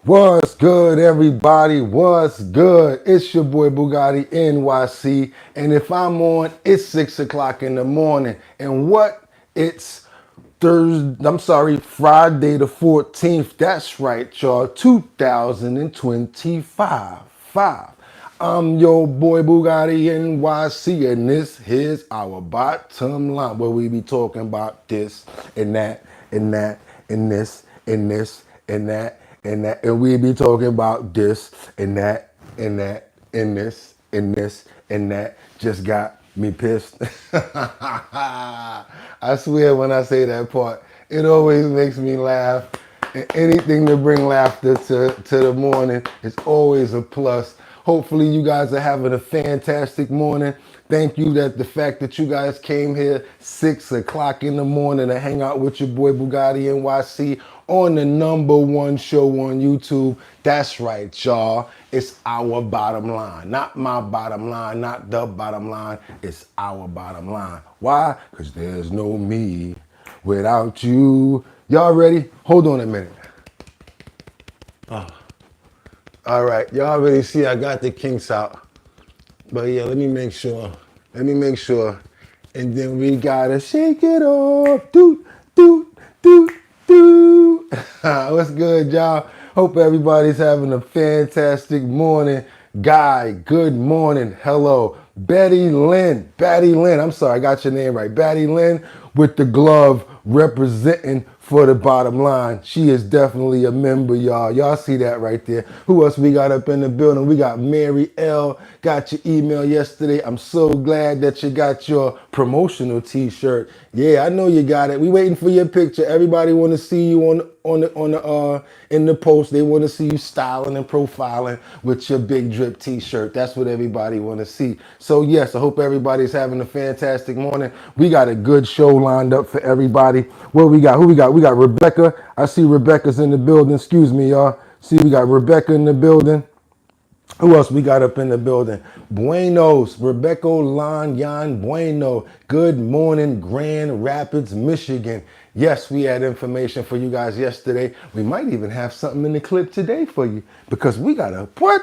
What's good, everybody? What's good? It's your boy Boogotti NYC, and if I'm on, it's 6 o'clock in the morning. And what? It's Friday the 14th. That's right, y'all. 2025. I'm your boy Boogotti NYC, and this is our bottom line, where we be talking about this and that and that and this and this and that and that, and we be talking about this and that and that and this and this and that. Just got me pissed. I swear when I say that part, it always makes me laugh. And anything to bring laughter to the morning is always a plus. Hopefully you guys are having a fantastic morning. Thank you that the fact that you guys came here 6 o'clock in the morning to hang out with your boy Boogotti NYC on the #1 show on YouTube. That's right, y'all. It's our bottom line. Not my bottom line, not the bottom line. It's our bottom line. Why? Because there's no me without you. Y'all ready? Hold on a minute. All right, y'all already see I got the kinks out. But yeah, let me make sure. And then we gotta shake it off. Doot, doot, doot, doot. What's good, y'all? Hope everybody's having a fantastic morning. Guy, good morning. Hello. Betty Lynn. I'm sorry, I got your name right. Betty Lynn with the glove representing for the bottom line. She is definitely a member, y'all. Y'all see that right there. Who else we got up in the building? We got Mary L. Got your email yesterday. I'm so glad that you got your promotional t-shirt. Yeah, I know you got it. We waiting for your picture. Everybody want to see you in the post. They want to see you styling and profiling with your Big Drip t-shirt. That's what everybody want to see. So yes, I hope everybody's having a fantastic morning. We got a good show lined up for everybody. What we got? Who we got? We got Rebecca. I see Rebecca's in the building. Excuse me, y'all. See, we got Rebecca in the building. Who else we got up in the building? Buenos, Rebecca Lanyan Bueno. Good morning, Grand Rapids, Michigan. Yes, we had information for you guys yesterday. We might even have something in the clip today for you because we got a what?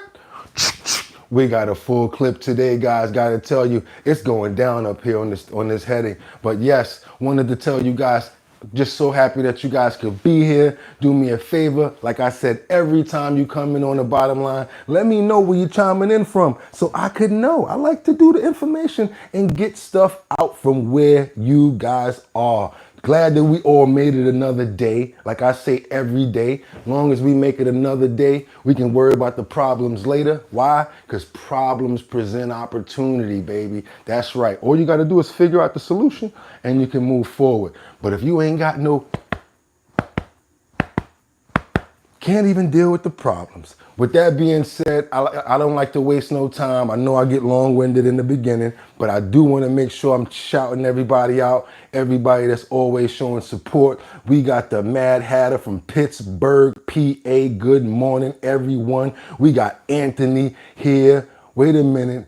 We got a full clip today, guys. Got to tell you, it's going down up here on this heading. But yes, wanted to tell you guys, just so happy that you guys could be here. Do me a favor. Like I said, every time you come in on the bottom line, let me know where you're chiming in from so I could know. I like to do the information and get stuff out from where you guys are. Glad that we all made it another day. Like I say every day, long as we make it another day, we can worry about the problems later. Why? Because problems present opportunity, baby. That's right. All you got to do is figure out the solution and you can move forward. But if you ain't got can't even deal with the problems. With that being said, I don't like to waste no time. I know I get long-winded in the beginning, but I do want to make sure I'm shouting everybody out, everybody that's always showing support. We got the Mad Hatter from Pittsburgh, PA. Good morning, everyone. We got Anthony here. Wait a minute.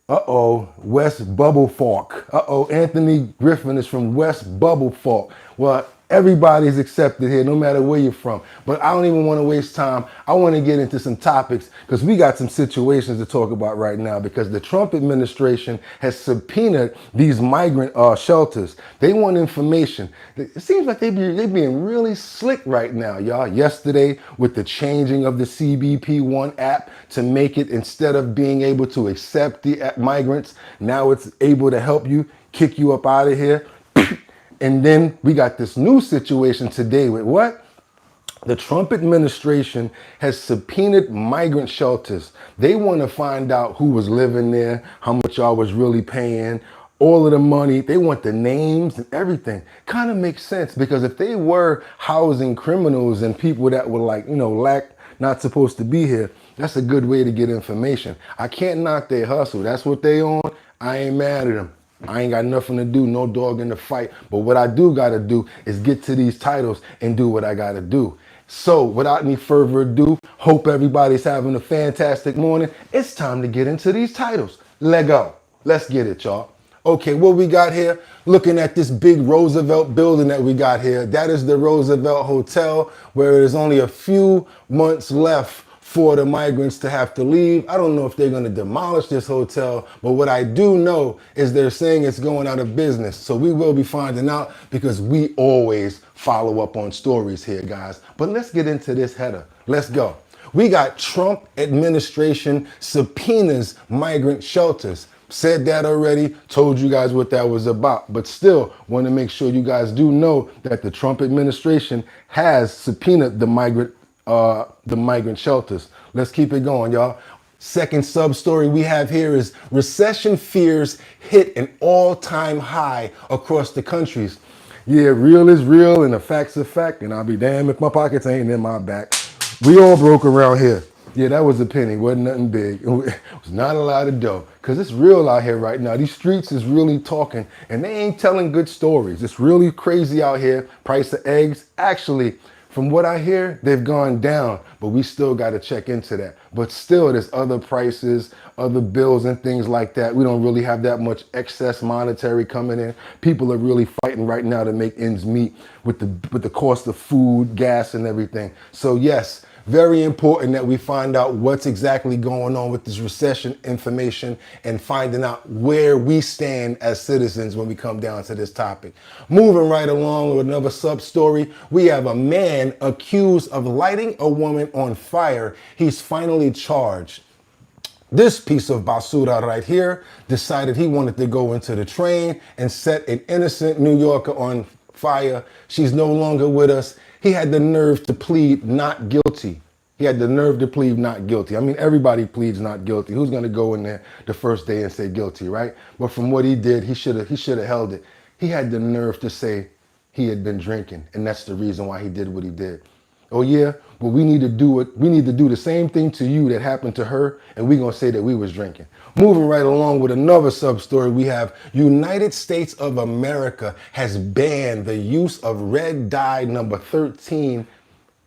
West Bubblefork. Anthony Griffin is from West Bubblefork. Well, everybody's accepted here, no matter where you're from. But I don't even want to waste time. I want to get into some topics because we got some situations to talk about right now because the Trump administration has subpoenaed these migrant shelters. They want information. It seems like they're being really slick right now, y'all. Yesterday, with the changing of the CBP1 app to make it, instead of being able to accept the migrants, now it's able to help you, kick you up out of here. And then we got this new situation today with what? The Trump administration has subpoenaed migrant shelters. They want to find out who was living there, how much y'all was really paying, all of the money. They want the names and everything. Kind of makes sense because if they were housing criminals and people that were not supposed to be here, that's a good way to get information. I can't knock their hustle. That's what they on. I ain't mad at them. I ain't got nothing to do, no dog in the fight. But what I do got to do is get to these titles and do what I got to do. So without any further ado, hope everybody's having a fantastic morning. It's time to get into these titles. Let go. Let's get it, y'all. Okay, what we got here? Looking at this big Roosevelt building that we got here. That is the Roosevelt Hotel, where there's only a few months left for the migrants to have to leave. I don't know if they're going to demolish this hotel, but what I do know is they're saying it's going out of business. So we will be finding out because we always follow up on stories here, guys. But let's get into this header. Let's go. We got Trump administration subpoenas migrant shelters. Said that already, told you guys what that was about, but still want to make sure you guys do know that the Trump administration has subpoenaed the migrant shelters. Let's keep it going, y'all. Second sub story we have here is recession fears hit an all-time high across the countries. Yeah, real is real and the fact's a fact, and I'll be damned if my pockets ain't in my back. We all broke around here. Yeah, that was a penny, wasn't nothing big. It was not a lot of dough, because it's real out here right now. These streets is really talking, and they ain't telling good stories. It's really crazy out here. Price of eggs, actually, from what I hear, they've gone down, but we still got to check into that. But still, there's other prices, other bills and things like that. We don't really have that much excess monetary coming in. People are really fighting right now to make ends meet with the cost of food, gas, and everything. So yes, very important that we find out what's exactly going on with this recession information and finding out where we stand as citizens when we come down to this topic. Moving right along with another sub story, we have a man accused of lighting a woman on fire. He's finally charged. This piece of basura right here decided he wanted to go into the train and set an innocent New Yorker on fire. She's no longer with us. He had the nerve to plead not guilty. He had the nerve to plead not guilty. I mean, everybody pleads not guilty. Who's going to go in there the first day and say guilty, right? But from what he did, he should have held it. He had the nerve to say he had been drinking, and that's the reason why he did what he did. Oh yeah, well we need to do it. We need to do the same thing to you that happened to her, and we're gonna say that we was drinking. Moving right along with another sub story, we have United States of America has banned the use of red dye number 13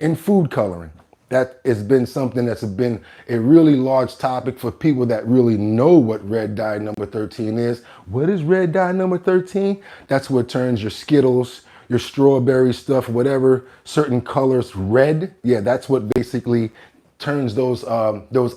in food coloring. That has been something that's been a really large topic for people that really know what red dye number 13 is. What is red dye number 13? That's what turns your Skittles, your strawberry stuff, whatever, certain colors red. Yeah, that's what basically turns those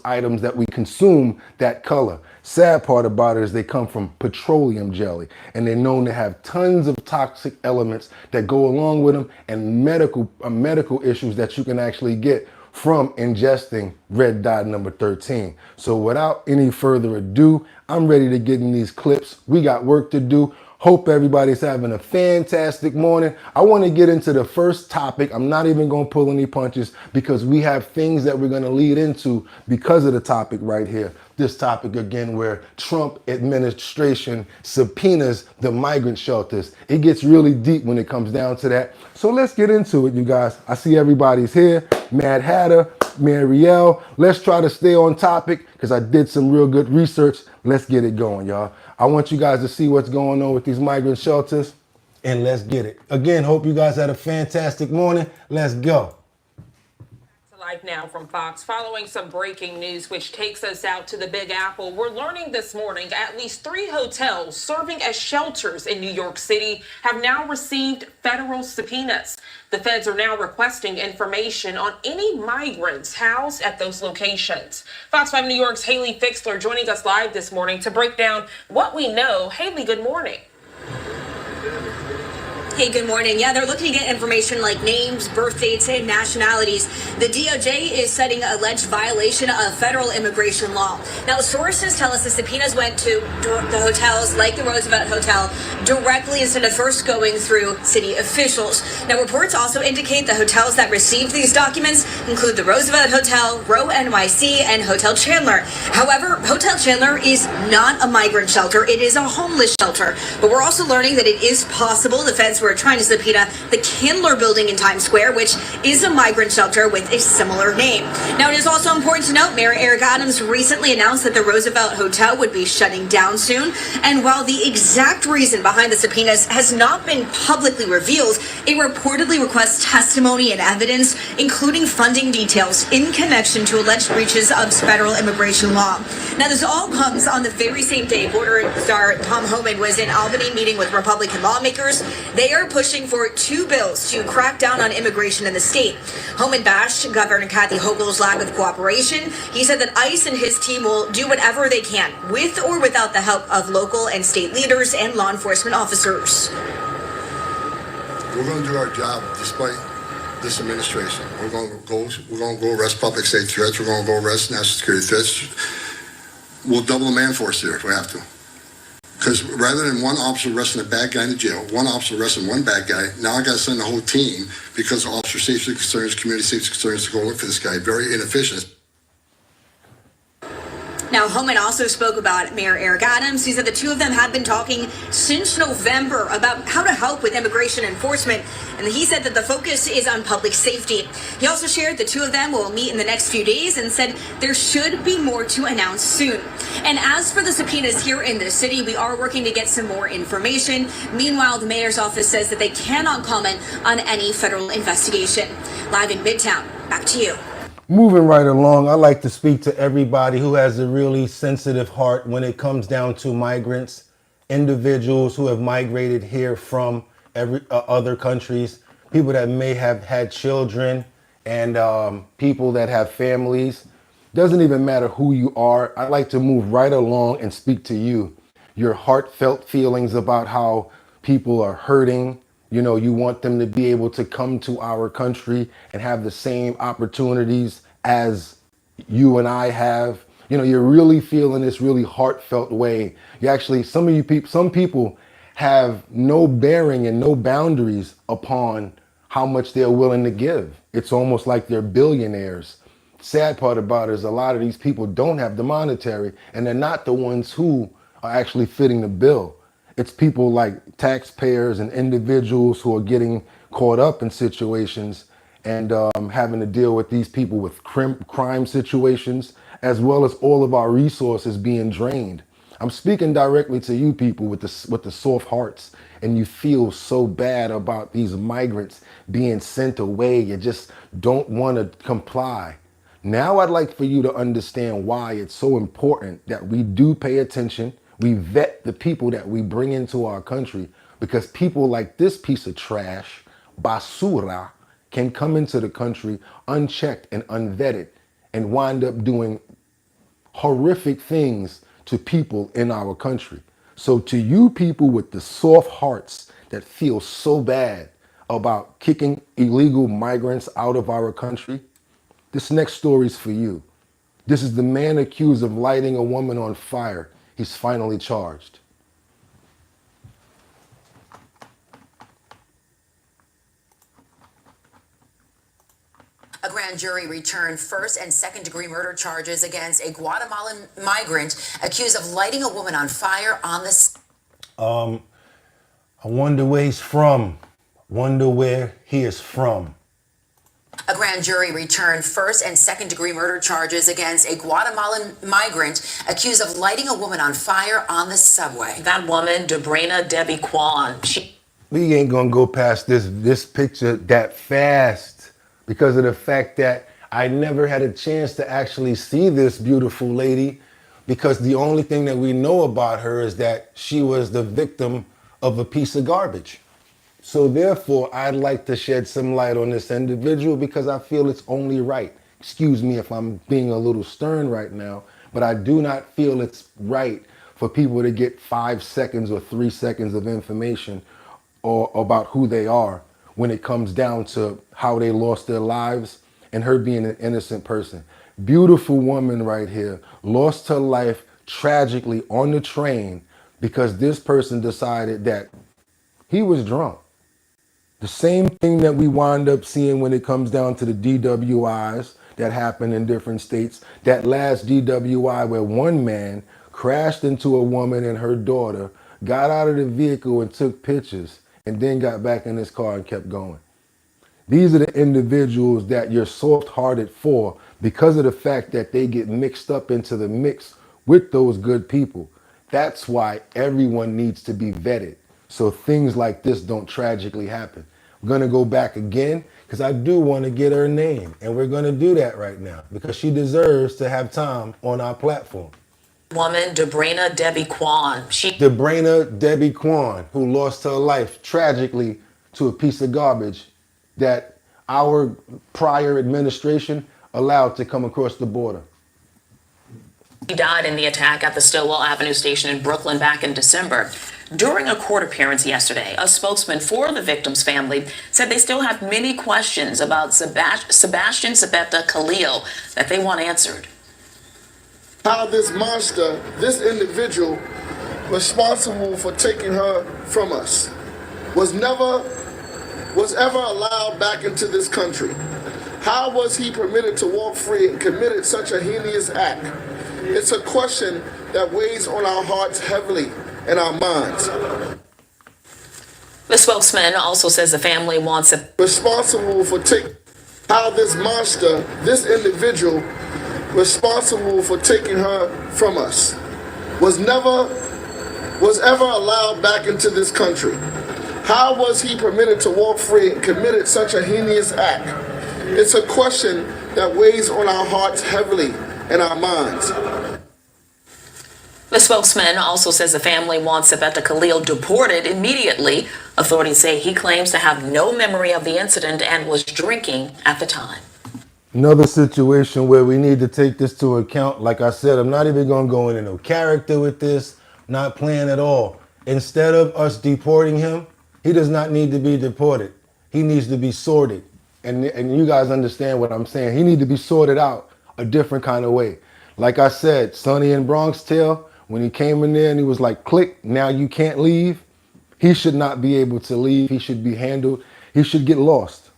items that we consume that color. Sad part about it is they come from petroleum jelly, and they're known to have tons of toxic elements that go along with them, and medical issues that you can actually get from ingesting red dye number 13. So without any further ado, I'm ready to get in these clips. We got work to do. Hope everybody's having a fantastic morning. I want to get into the first topic. I'm not even going to pull any punches because we have things that we're going to lead into because of the topic right here. This topic again, where Trump administration subpoenas the migrant shelters. It gets really deep when it comes down to that. So let's get into it, you guys. I see everybody's here. Mad Hatter, Marielle. Let's try to stay on topic because I did some real good research. Let's get it going, y'all. I want you guys to see what's going on with these migrant shelters, and let's get it. Again, hope you guys had a fantastic morning. Let's go. Live now from Fox, following some breaking news which takes us out to the Big Apple. We're learning this morning at least 3 hotels serving as shelters in New York City have now received federal subpoenas. The feds are now requesting information on any migrants housed at those locations. Fox 5 New York's Haley Fixler joining us live this morning to break down what we know. Haley, good morning. Hey, good morning. Yeah, they're looking to get information like names, birth dates, and nationalities. The DOJ is citing alleged violation of federal immigration law. Now, sources tell us the subpoenas went to the hotels like the Roosevelt Hotel directly instead of first going through city officials. Now, reports also indicate the hotels that received these documents include the Roosevelt Hotel, Row NYC, and Hotel Chandler. However, Hotel Chandler is not a migrant shelter. It is a homeless shelter. But we're also learning that it is possible the feds were we're trying to subpoena the Kindler building in Times Square, which is a migrant shelter with a similar name. Now, it is also important to note Mayor Eric Adams recently announced that the Roosevelt Hotel would be shutting down soon. And while the exact reason behind the subpoenas has not been publicly revealed, it reportedly requests testimony and evidence, including funding details in connection to alleged breaches of federal immigration law. Now, this all comes on the very same day Border Star Tom Homan was in Albany meeting with Republican lawmakers. They are pushing for 2 bills to crack down on immigration in the state. Homan bashed Governor Kathy Hochul's lack of cooperation. He said that ICE and his team will do whatever they can, with or without the help of local and state leaders and law enforcement officers. We're going to do our job despite this administration. We're going to go arrest public safety threats. We're going to go arrest national security threats. We'll double the man force here if we have to. Because rather than one officer arresting a bad guy in the jail, one officer arresting one bad guy, now I got to send the whole team because of officer safety concerns, community safety concerns to go look for this guy. Very inefficient. Now, Homan also spoke about Mayor Eric Adams. He said the two of them had been talking since November about how to help with immigration enforcement, and he said that the focus is on public safety. He also shared the two of them will meet in the next few days and said there should be more to announce soon. And as for the subpoenas here in the city, we are working to get some more information. Meanwhile, the mayor's office says that they cannot comment on any federal investigation. Live in Midtown, back to you. Moving right along, I like to speak to everybody who has a really sensitive heart when it comes down to migrants, individuals who have migrated here from other countries, people that may have had children, and people that have families. Doesn't even matter who you are. I like to move right along and speak to you. Your heartfelt feelings about how people are hurting. You know, you want them to be able to come to our country and have the same opportunities as you and I have. You know, you're really feeling this really heartfelt way. You actually, some people have no bearing and no boundaries upon how much they're willing to give. It's almost like they're billionaires. Sad part about it is a lot of these people don't have the monetary, and they're not the ones who are actually fitting the bill. It's people like taxpayers and individuals who are getting caught up in situations and having to deal with these people with crime situations, as well as all of our resources being drained. I'm speaking directly to you people with the soft hearts, and you feel so bad about these migrants being sent away. You just don't want to comply. Now I'd like for you to understand why it's so important that we do pay attention. We vet the people that we bring into our country, because people like this piece of trash, basura, can come into the country unchecked and unvetted and wind up doing horrific things to people in our country. So to you people with the soft hearts that feel so bad about kicking illegal migrants out of our country, this next story is for you. This is the man accused of lighting a woman on fire. He's finally charged. A grand jury returned first and second degree murder charges against a Guatemalan migrant accused of lighting a woman on fire on the... I wonder where he's from. Wonder where he is from. A grand jury returned first and second degree murder charges against a Guatemalan migrant accused of lighting a woman on fire on the subway. That woman, Debbie Kwan, We ain't gonna go past this picture that fast because of the fact that I never had a chance to actually see this beautiful lady, because the only thing that we know about her is that she was the victim of a piece of garbage. So therefore, I'd like to shed some light on this individual because I feel it's only right. Excuse me if I'm being a little stern right now, but I do not feel it's right for people to get 5 seconds or 3 seconds of information or about who they are when it comes down to how they lost their lives and her being an innocent person. Beautiful woman right here lost her life tragically on the train because this person decided that he was drunk. The same thing that we wind up seeing when it comes down to the DWIs that happen in different states. That last DWI where one man crashed into a woman and her daughter, got out of the vehicle and took pictures, and then got back in his car and kept going. These are the individuals that you're soft-hearted for because of the fact that they get mixed up into the mix with those good people. That's why everyone needs to be vetted so things like this don't tragically happen. I'm going to go back again because I do want to get her name, and we're going to do that right now because she deserves to have time on our platform. Woman, Debrina Debbie Kwan. Debrina Debbie Kwan, who lost her life tragically to a piece of garbage that our prior administration allowed to come across the border. He died in the attack at the Stillwell Avenue station in Brooklyn back in December. During a court appearance yesterday, a spokesman for the victim's family said they still have many questions about Sebastian Sabetta Khalil that they want answered. How this monster, this individual responsible for taking her from us, was ever allowed back into this country. How was he permitted to walk free and committed such a heinous act? It's a question that weighs on our hearts heavily and our minds. The spokesman also says the family wants a responsible for taking how this monster, this individual responsible for taking her from us, was ever allowed back into this country. How was he permitted to walk free and committed such a heinous act? It's a question that weighs on our hearts heavily and our minds. The spokesman also says the family wants Sabetta Khalil deported immediately. Authorities say he claims to have no memory of the incident and was drinking at the time. Another situation where we need to take this to account. Like I said, I'm not even going to go into no character with this, not playing at all. Instead of us deporting him, he does not need to be deported. He needs to be sorted. And you guys understand what I'm saying. He needs to be sorted out a different kind of way. Like I said, Sonny in Bronx Tale, when he came in there and he was like, click, now you can't leave. He should not be able to leave. He should be handled. He should get lost.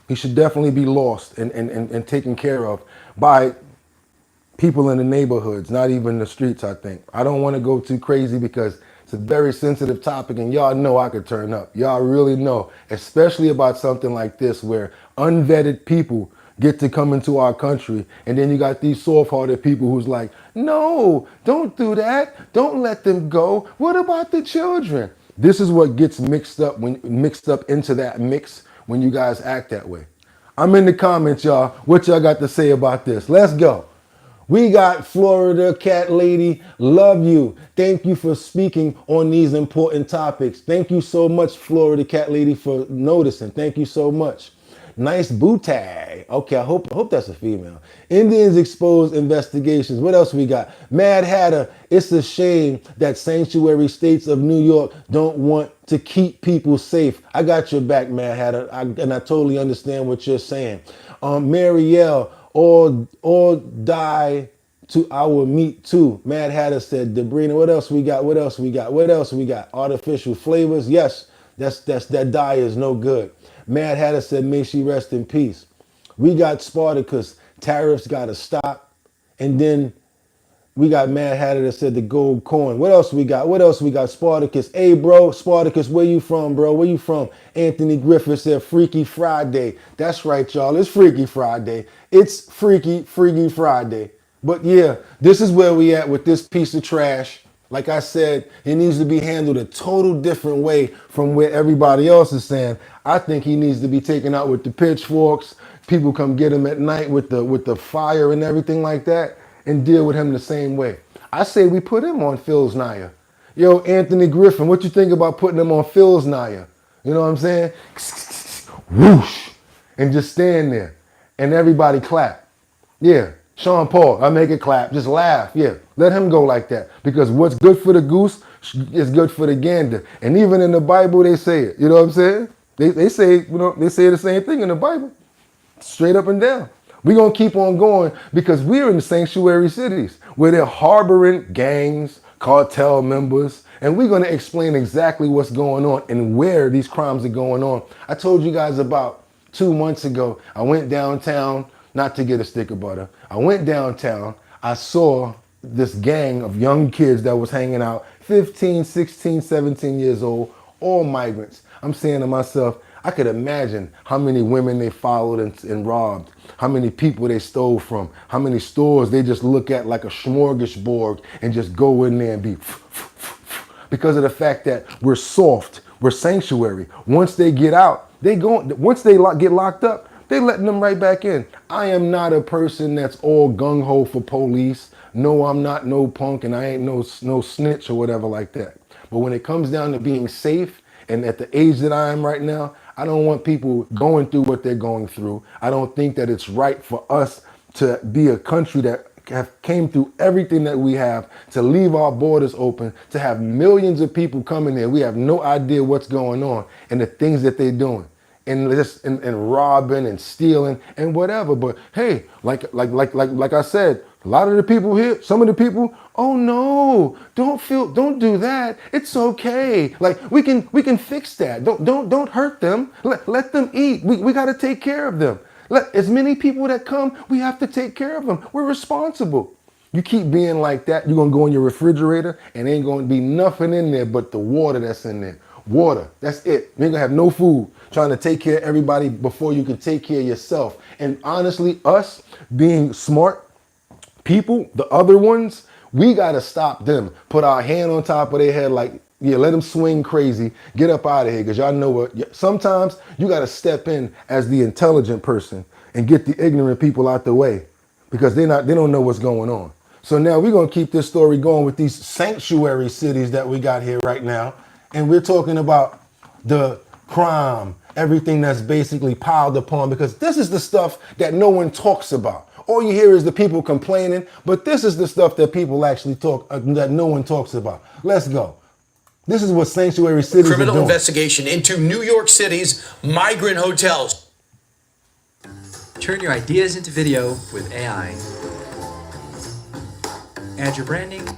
He should definitely be lost and taken care of by people in the neighborhoods, not even the streets, I think. I don't want to go too crazy because it's a very sensitive topic and y'all know I could turn up. Y'all really know, especially about something like this where unvetted people get to come into our country and then you got these soft-hearted people who's like, no, don't do that. Don't let them go. What about the children? This is what gets mixed up into that mix when you guys act that way. I'm in the comments, y'all. What y'all got to say about this? Let's go. We got Florida Cat Lady. Love you. Thank you for speaking on these important topics. Thank you so much, Florida Cat Lady, for noticing. Thank you so much. Nice bootag. Okay, I hope that's a female. Indians expose investigations. What else we got? Mad Hatter. It's a shame that sanctuary states of New York don't want to keep people safe. I got your back, Mad Hatter, and I totally understand what you're saying. Marielle, all die to our meat too. Mad Hatter said, Debrina, what else we got? What else we got? What else we got? Artificial flavors. Yes, that dye is no good. Mad Hatter said, may she rest in peace. We got Spartacus. Tariffs got to stop. And then we got Mad Hatter that said the gold coin. What else we got? What else we got? Spartacus. Hey, bro, Spartacus, where you from, bro? Where you from? Anthony Griffith said Freaky Friday. That's right, y'all. It's Freaky Friday. It's Freaky Friday. But yeah, this is where we at with this piece of trash. Like I said, he needs to be handled a total different way from where everybody else is saying. I think he needs to be taken out with the pitchforks. People come get him at night with the fire and everything like that and deal with him the same way. I say we put him on Phil's Naya. Yo, Anthony Griffin, what you think about putting him on Phil's Naya? You know what I'm saying? Whoosh. And just stand there and everybody clap. Yeah. Sean Paul, I make it clap, just laugh. Yeah, let him go like that. Because what's good for the goose is good for the gander. And even in the Bible, they say it. You know what I'm saying? They say, they say the same thing in the Bible. Straight up and down. We're going to keep on going because we're in the sanctuary cities where they're harboring gangs, cartel members, and we're going to explain exactly what's going on and where these crimes are going on. I told you guys about 2 months ago, I went downtown, not to get a stick of butter. I went downtown. I saw this gang of young kids that was hanging out, 15, 16, 17 years old, all migrants. I'm saying to myself, I could imagine how many women they followed and robbed, how many people they stole from, how many stores they just look at like a smorgasbord and just go in there and be because of the fact that we're soft, we're sanctuary. Once they get out, once they get locked up, they letting them right back in. I am not a person that's all gung-ho for police. No, I'm not no punk, and I ain't no snitch or whatever like that. But when it comes down to being safe, and at the age that I am right now, I don't want people going through what they're going through. I don't think that it's right for us to be a country that have came through everything that we have, to leave our borders open, to have millions of people coming here. We have no idea what's going on and the things that they're doing. And robbing and stealing and whatever. But hey, like I said, a lot of the people here, some of the people, oh no, don't do that. It's okay. Like we can fix that. Don't hurt them. Let them eat. We got to take care of them. Let as many people that come, we have to take care of them. We're responsible. You keep being like that, you're gonna go in your refrigerator and ain't gonna be nothing in there but the water that's in there. Water, that's it. You ain't gonna have no food. Trying to take care of everybody before you can take care of yourself. And honestly, us being smart people, the other ones, we gotta stop them. Put our hand on top of their head like, yeah, let them swing crazy. Get up out of here, because y'all know what, sometimes you gotta step in as the intelligent person and get the ignorant people out the way, because they don't know what's going on. So now we're gonna keep this story going with these sanctuary cities that we got here right now. And we're talking about the crime, everything that's basically piled upon, because this is the stuff that no one talks about. All you hear is the people complaining, but this is the stuff that people actually talk, that no one talks about. Let's go. This is what sanctuary cities are doing. Criminal investigation into New York City's migrant hotels. Turn your ideas into video with AI. Add your branding.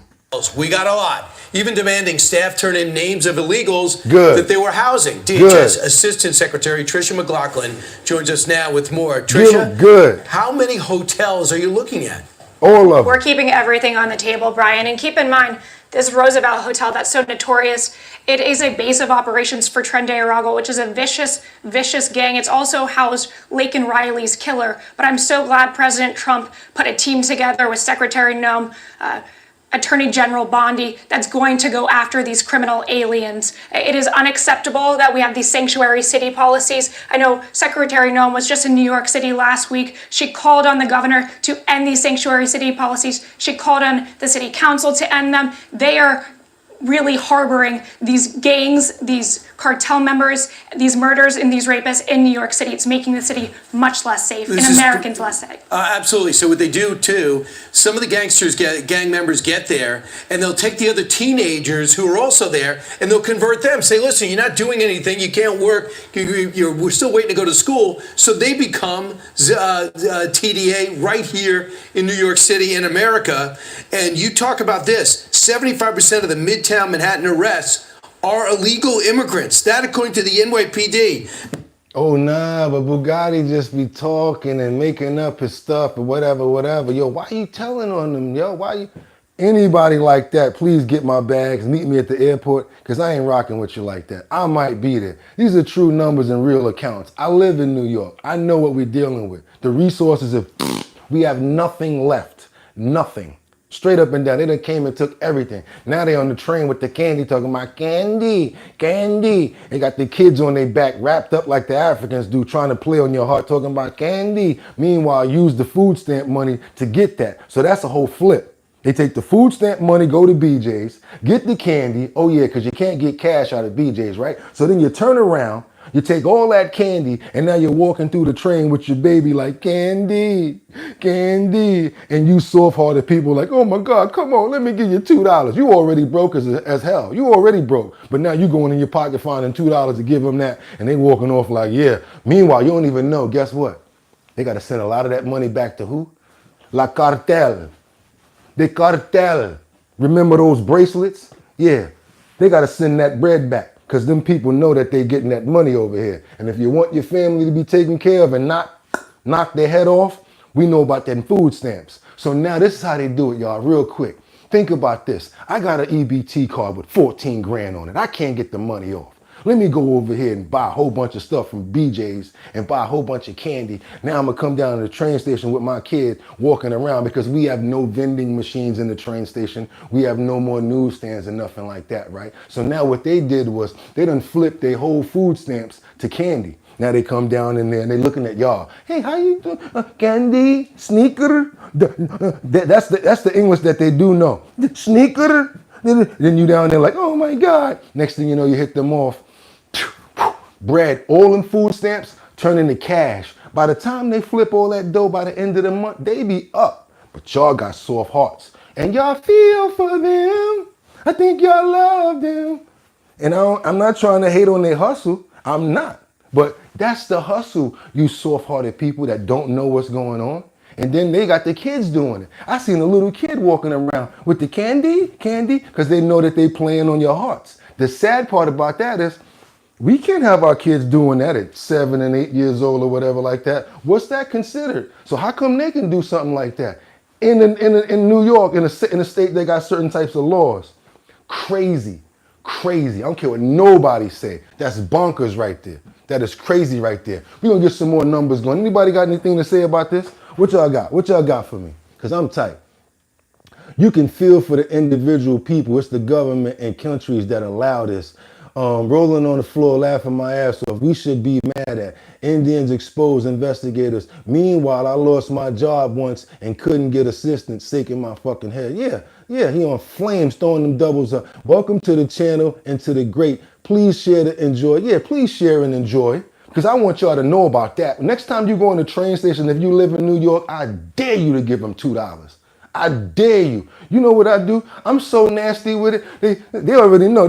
We got a lot. Even demanding staff turn in names of illegals Good. that they were housing. DHS Good. Assistant Secretary Tricia McLaughlin joins us now with more. Tricia, Good. How many hotels are you looking at? All of them. We're keeping everything on the table, Brian. And keep in mind, this Roosevelt Hotel that's so notorious, it is a base of operations for Trende Arago, which is a vicious, vicious gang. It's also housed Laken Riley's killer. But I'm so glad President Trump put a team together with Secretary Noem, Attorney General Bondi, that's going to go after these criminal aliens. It is unacceptable that we have these sanctuary city policies. I know Secretary Noem was just in New York City last week. She called on the governor to end these sanctuary city policies. She called on the city council to end them. They are really harboring these gangs, these cartel members, these murders, and these rapists in New York City. It's making the city much less safe and Americans less safe. Absolutely. So what they do too, some of the gang members get there, and they'll take the other teenagers who are also there, and they'll convert them. Say, listen, you're not doing anything. You can't work. We're still waiting to go to school. So they become TDA right here in New York City in America. And you talk about this, 75% of the Midtown Manhattan arrests are illegal immigrants. That according to the NYPD. Oh nah, but Bugatti just be talking and making up his stuff or whatever. Yo, why you telling on them? Yo, why you? Anybody like that, please get my bags, meet me at the airport, because I ain't rocking with you like that. I might be there. These are true numbers and real accounts. I live in New York. I know what we're dealing with. The resources of, we have nothing left. Nothing. Straight up and down. They done came and took everything. Now they on the train with the candy talking about candy, candy. They got the kids on their back wrapped up like the Africans do, trying to play on your heart talking about candy. Meanwhile, use the food stamp money to get that. So that's a whole flip. They take the food stamp money, go to BJ's, get the candy. Oh yeah, because you can't get cash out of BJ's, right? So then you turn around, you take all that candy, and now you're walking through the train with your baby like, candy, candy. And you soft-hearted people like, oh my God, come on, let me give you $2. You already broke as hell. You already broke. But now you going in your pocket finding $2 to give them that, and they walking off like, yeah. Meanwhile, you don't even know, guess what? They got to send a lot of that money back to who? La Cartel. The cartel. Remember those bracelets? Yeah. They got to send that bread back, because them people know that they're getting that money over here. And if you want your family to be taken care of and not knock their head off, we know about them food stamps. So now this is how they do it, y'all, real quick. Think about this. I got an EBT card with 14 grand on it. I can't get the money off. Let me go over here and buy a whole bunch of stuff from BJ's and buy a whole bunch of candy. Now I'm gonna come down to the train station with my kid walking around because we have no vending machines in the train station. We have no more newsstands and nothing like that, right? So now what they did was they done flipped their whole food stamps to candy. Now they come down in there and they looking at y'all. Hey, how you doing? Candy, sneaker. That's the English that they do know. Sneaker. Then you down there like, oh my God. Next thing you know, you hit them off. Bread, all in food stamps, turn into cash. By the time they flip all that dough by the end of the month, they be up. But y'all got soft hearts. And y'all feel for them. I think y'all love them. And I'm not trying to hate on their hustle. I'm not. But that's the hustle, you soft-hearted people that don't know what's going on. And then they got the kids doing it. I seen a little kid walking around with the candy, because they know that they playing on your hearts. The sad part about that is we can't have our kids doing that at 7 and 8 years old or whatever like that. What's that considered? So how come they can do something like that? In New York, in a state, they got certain types of laws. Crazy. I don't care what nobody say. That's bonkers right there. That is crazy right there. We're going to get some more numbers going. Anybody got anything to say about this? What y'all got? What y'all got for me? Because I'm tight. You can feel for the individual people. It's the government and countries that allow this. Rolling on the floor, laughing my ass off. We should be mad at. Indians expose investigators. Meanwhile, I lost my job once and couldn't get assistance, sick in my fucking head. Yeah, he on flames throwing them doubles up. Welcome to the channel and to the great. Please share to enjoy. Yeah, please share and enjoy. Because I want y'all to know about that. Next time you go on the train station, if you live in New York, I dare you to give them $2. I dare you. You know what I do? I'm so nasty with it. They already know.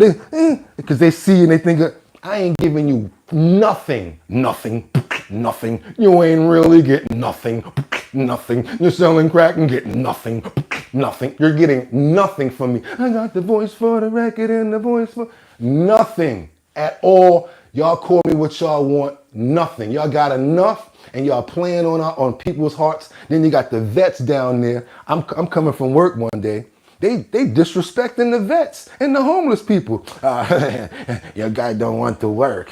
Because they see and they think, I ain't giving you nothing. You ain't really getting nothing. You're selling crack and getting nothing. You're getting nothing from me. I got the voice for the record and the voice for nothing at all. Y'all call me what y'all want. Nothing. Y'all got enough. And y'all playing on people's hearts. Then you got the vets down there. I'm coming from work one day. They disrespecting the vets and the homeless people. Your guy don't want to work.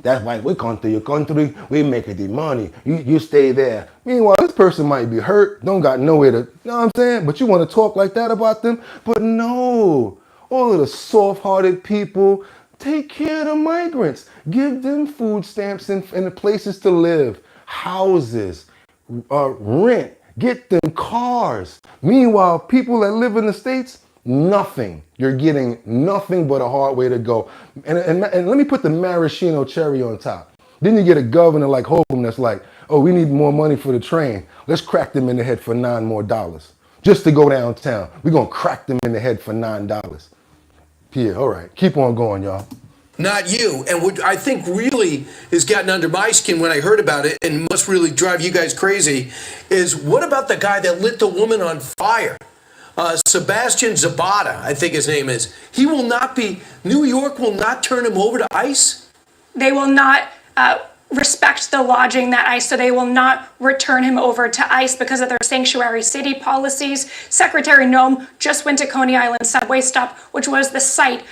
That's why we come to your country. We make the money. You stay there. Meanwhile, this person might be hurt. Don't got nowhere to, you know what I'm saying? But you want to talk like that about them? But no. All of the soft-hearted people, take care of the migrants. Give them food stamps and the places to live. Houses, rent, get them cars. Meanwhile, people that live in the States, nothing. You're getting nothing but a hard way to go. And let me put the maraschino cherry on top. Then you get a governor like Holcomb that's like, oh, we need more money for the train. Let's crack them in the head for $9 more. Just to go downtown. We're going to crack them in the head for $9. Yeah, all right. Keep on going, y'all. Not you. And what I think really has gotten under my skin when I heard about it and must really drive you guys crazy is what about the guy that lit the woman on fire? Sebastian Zapata, I think his name is. He will not be, New York will not turn him over to ICE? They will not respect the lodging that ICE, so they will not return him over to ICE because of their sanctuary city policies. Secretary Noem just went to Coney Island subway stop, which was the site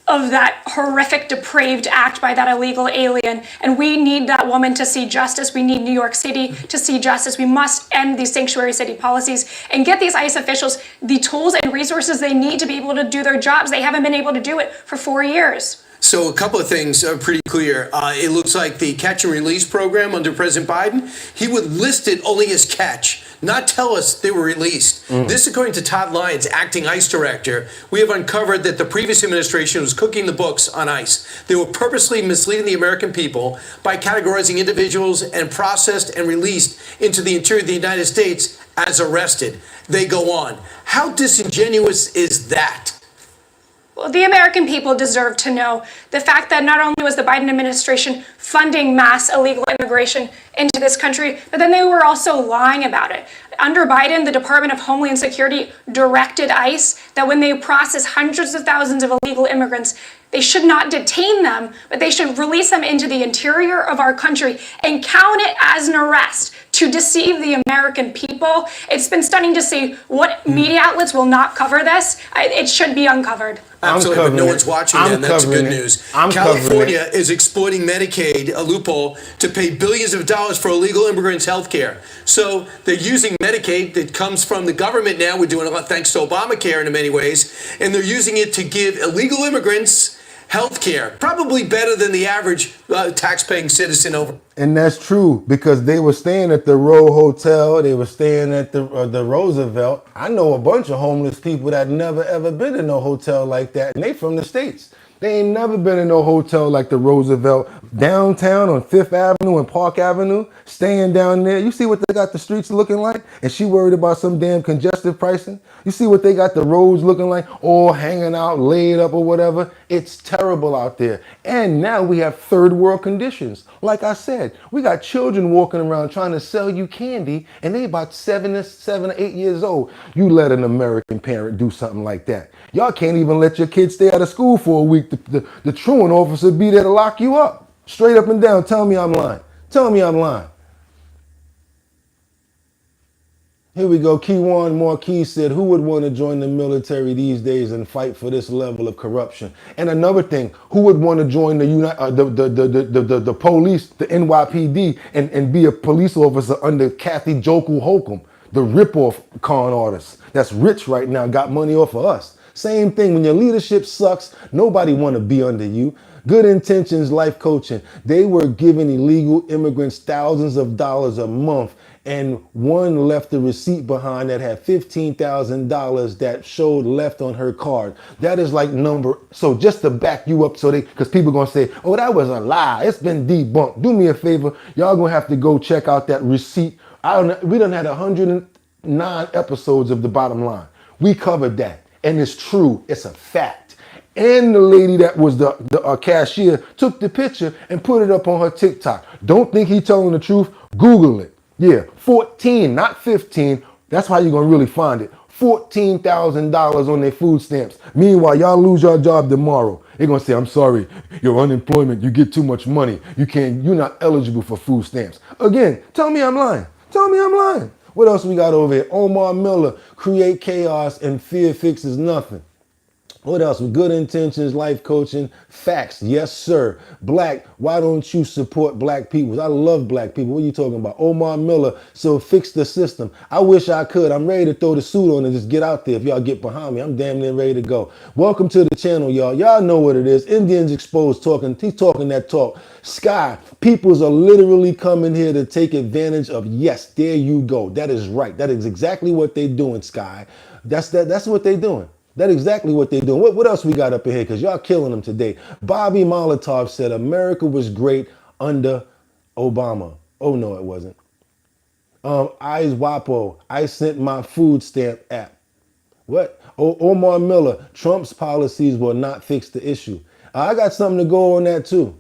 of that horrific, depraved act by that illegal alien. And we need that woman to see justice. We need New York City to see justice. We must end these sanctuary city policies and get these ICE officials the tools and resources they need to be able to do their jobs. They haven't been able to do it for 4 years. So a couple of things are pretty clear. It looks like the catch and release program under President Biden, he would list it only as catch, not tell us they were released. This, according to Todd Lyons, acting ICE director, we have uncovered that the previous administration was cooking the books on ICE. They were purposely misleading the American people by categorizing individuals and processed and released into the interior of the United States as arrested. They go on. How disingenuous is that? Well, the American people deserve to know the fact that not only was the Biden administration funding mass illegal immigration into this country, but then they were also lying about it. Under Biden, the Department of Homeland Security directed ICE that when they process hundreds of thousands of illegal immigrants, they should not detain them, but they should release them into the interior of our country and count it as an arrest to deceive the American people. It's been stunning to see what media outlets will not cover this. It should be uncovered. Absolutely, but no covering one's it. watching I'm them. That's good covering it. news. I'm covering California it. is exploiting Medicaid, a loophole, to pay billions of dollars for illegal immigrants' health care. So they're using Medicaid that comes from the government now. We're doing a lot thanks to Obamacare in many ways. And they're using it to give illegal immigrants health care, probably better than the average tax-paying citizen over. And that's true, because they were staying at the Row Hotel. They were staying at the Roosevelt. I know a bunch of homeless people that never ever been in no hotel like that, and they from the States. They ain't never been in no hotel like the Roosevelt downtown on 5th Avenue and Park Avenue, staying down there. You see what they got the streets looking like? And she worried about some damn congestive pricing? You see what they got the roads looking like? All hanging out, laid up or whatever? It's terrible out there. And now we have third world conditions. Like I said, we got children walking around trying to sell you candy, and they about 7 or 8 years old. You let an American parent do something like that. Y'all can't even let your kids stay out of school for a week. The truant officer be there to lock you up. Straight up and down. Tell me I'm lying. Tell me I'm lying. Here we go. Keywan Marquis said, who would want to join the military these days and fight for this level of corruption? And another thing, who would want to join the police, the NYPD, and be a police officer under Kathy Joku Holcomb, the ripoff con artist that's rich right now, got money off of us? Same thing, when your leadership sucks, nobody want to be under you. Good Intentions Life Coaching. They were giving illegal immigrants thousands of dollars a month, and one left a receipt behind that had $15,000 that showed left on her card. That is like number, so just to back you up, so because people gonna say, oh, that was a lie, it's been debunked. Do me a favor, y'all gonna have to go check out that receipt. We done had 109 episodes of The Bottom Line. We covered that. And it's true, it's a fact. And the lady that was the cashier took the picture and put it up on her TikTok. Don't think he telling the truth? Google it. Yeah, 14, not 15. That's how you're gonna really find it. $14,000 on their food stamps. Meanwhile, y'all lose your job tomorrow. They're gonna say, I'm sorry, your unemployment, you get too much money. You're not eligible for food stamps. Again, tell me I'm lying. Tell me I'm lying. What else we got over here? Omar Miller, create chaos and fear fixes nothing. What else? Good Intentions Life Coaching, facts, yes sir. Black, why don't you support black people? I love black people. What are you talking about? Omar Miller, so fix the system. I wish I could. I'm ready to throw the suit on and just get out there. If y'all get behind me, I'm damn near ready to go. Welcome to the channel, y'all. Y'all know what it is. Indians Exposed talking. He's talking that talk. Sky, peoples are literally coming here to take advantage of, yes, there you go. That is right. That is exactly what they're doing, Sky. That's what they're doing. That's exactly what they're doing. What else we got up in here? Because y'all killing them today. Bobby Molotov said America was great under Obama. Oh, no, it wasn't. Eyes Wapo, I sent my food stamp app. What? Omar Miller, Trump's policies will not fix the issue. I got something to go on that too.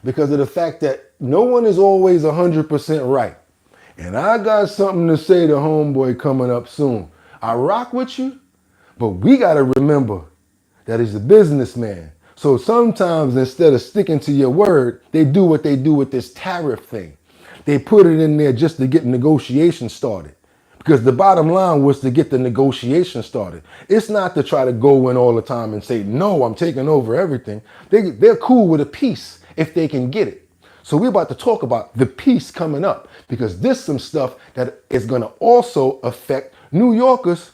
Because of the fact that no one is always 100% right. And I got something to say to homeboy coming up soon. I rock with you, but we got to remember that he's a businessman. So sometimes instead of sticking to your word, they do what they do with this tariff thing. They put it in there just to get negotiations started. Because the bottom line was to get the negotiation started. It's not to try to go in all the time and say, no, I'm taking over everything. They're cool with a peace if they can get it. So we're about to talk about the peace coming up, because this is some stuff that is going to also affect New Yorkers,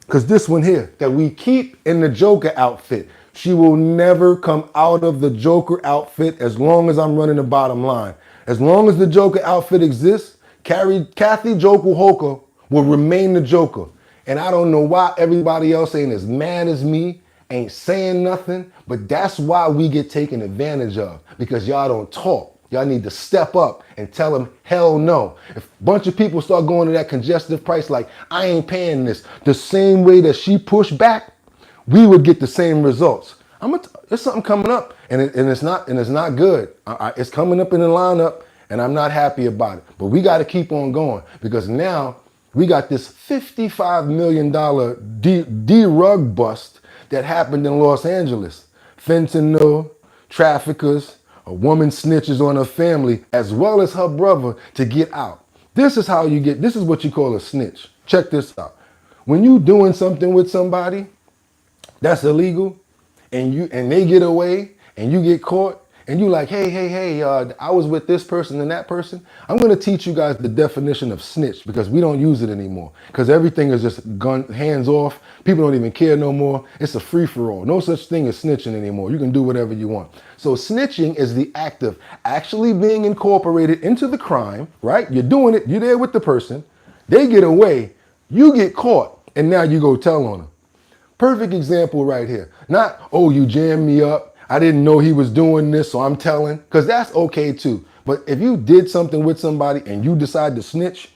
because this one here that we keep in the Joker outfit, she will never come out of the Joker outfit as long as I'm running The Bottom Line. As long as the Joker outfit exists, Kathy Joker Holker will remain the Joker. And I don't know why everybody else ain't as mad as me, ain't saying nothing, but that's why we get taken advantage of, because y'all don't talk. Y'all need to step up and tell them, hell no. If a bunch of people start going to that congestive price like, I ain't paying this, the same way that she pushed back, we would get the same results. There's something coming up, and it's not good. It's coming up in the lineup, and I'm not happy about it. But we got to keep on going, because now we got this $55 million D-rug bust that happened in Los Angeles. Fentanyl, traffickers, a woman snitches on her family as well as her brother to get out. This is what you call a snitch. Check this out. When you doing something with somebody that's illegal, and they get away and you get caught and you like, hey, I was with this person and that person. I'm gonna teach you guys the definition of snitch because we don't use it anymore. Because everything is just hands off. People don't even care no more. It's a free for all. No such thing as snitching anymore. You can do whatever you want. So snitching is the act of actually being incorporated into the crime, right? You're doing it, you're there with the person, they get away, you get caught, and now you go tell on them. Perfect example right here. Not, oh, you jammed me up, I didn't know he was doing this, so I'm telling, because that's okay too. But if you did something with somebody and you decide to snitch,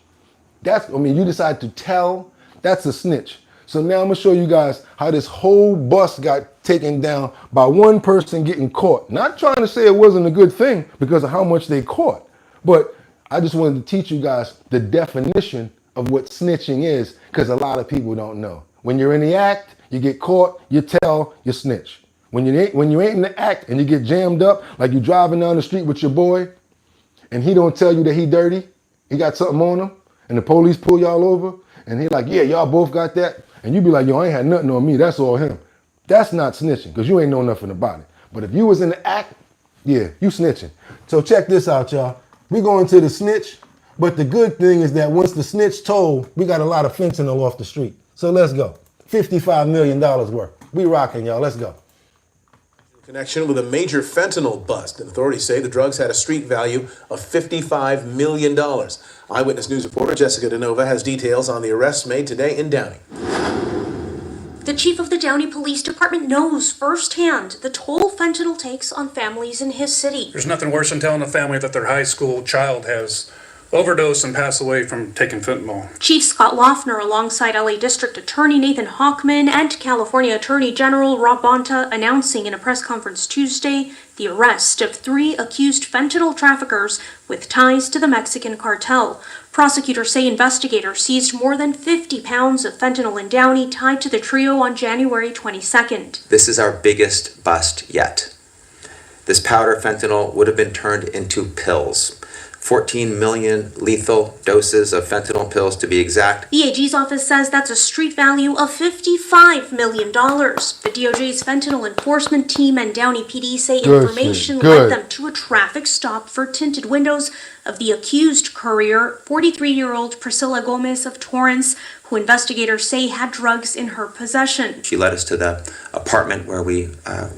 you decide to tell, that's a snitch. So now I'm gonna show you guys how this whole bus got taken down by one person getting caught. Not trying to say it wasn't a good thing because of how much they caught, but I just wanted to teach you guys the definition of what snitching is because a lot of people don't know. When you're in the act, you get caught, you tell, you snitch. When you ain't in the act and you get jammed up, like you driving down the street with your boy and he don't tell you that he dirty, he got something on him, and the police pull y'all over and he like, yeah, y'all both got that. And you be like, yo, I ain't had nothing on me, that's all him. That's not snitching because you ain't know nothing about it. But if you was in the act, yeah, you snitching. So check this out, y'all. We going to the snitch, but the good thing is that once the snitch told, we got a lot of fentanyl off the street. So let's go. $55 million worth. We rocking, y'all. Let's go. Connection with a major fentanyl bust. And authorities say the drugs had a street value of $55 million. Eyewitness News reporter Jessica DeNova has details on the arrests made today in Downey. The chief of the Downey Police Department knows firsthand the toll fentanyl takes on families in his city. There's nothing worse than telling a family that their high school child has overdosed and passed away from taking fentanyl. Chief Scott Loeffner, alongside LA District Attorney Nathan Hochman and California Attorney General Rob Bonta, announcing in a press conference Tuesday the arrest of 3 accused fentanyl traffickers with ties to the Mexican cartel. Prosecutors say investigators seized more than 50 pounds of fentanyl in Downey tied to the trio on January 22nd. This is our biggest bust yet. This powder fentanyl would have been turned into pills. 14 million lethal doses of fentanyl pills to be exact. The AG's office says that's a street value of $55 million. The DOJ's fentanyl enforcement team and Downey PD say information led them to a traffic stop for tinted windows of the accused courier, 43-year-old Priscilla Gomez of Torrance, who investigators say had drugs in her possession. She led us to the apartment where we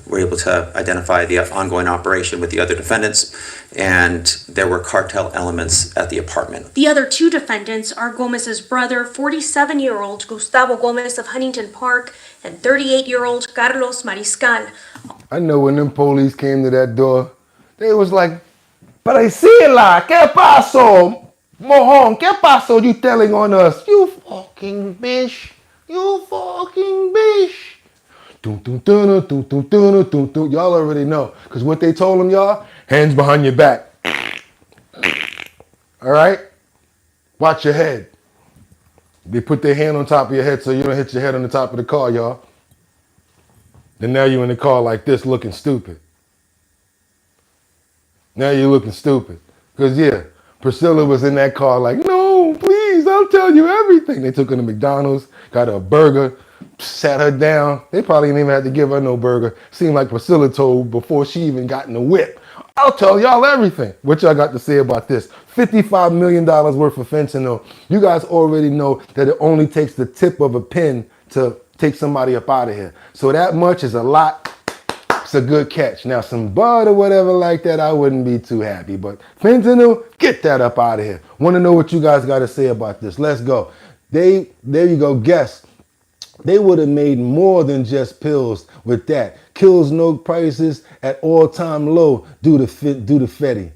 were able to identify the ongoing operation with the other defendants, and there were cartel elements at the apartment. The other 2 defendants are Gomez's brother, 47-year-old Gustavo Gomez of Huntington Park, and 38-year-old Carlos Mariscal. I know when them police came to that door, they was like, Priscilla, ¿qué pasó? Mojon, ¿qué pasó you telling on us? You fucking bitch. You fucking bitch. Y'all already know. Because what they told them, y'all, hands behind your back. All right? Watch your head. They put their hand on top of your head so you don't hit your head on the top of the car, y'all. Then now you're in the car like this looking stupid. Now you're looking stupid. Because, yeah, Priscilla was in that car like, no, please, I'll tell you everything. They took her to McDonald's, got her a burger, sat her down. They probably didn't even have to give her no burger. Seemed like Priscilla told before she even got in the whip. I'll tell y'all everything. What y'all got to say about this? $55 million worth of fentanyl. You guys already know that it only takes the tip of a pen to take somebody up out of here. So that much is a lot. It's a good catch. Now, some bud or whatever like that, I wouldn't be too happy. But fentanyl, get that up out of here. Want to know what you guys got to say about this. Let's go. There you go. Guess. They would have made more than just pills with that. Kills no prices at all-time low due to Fetty.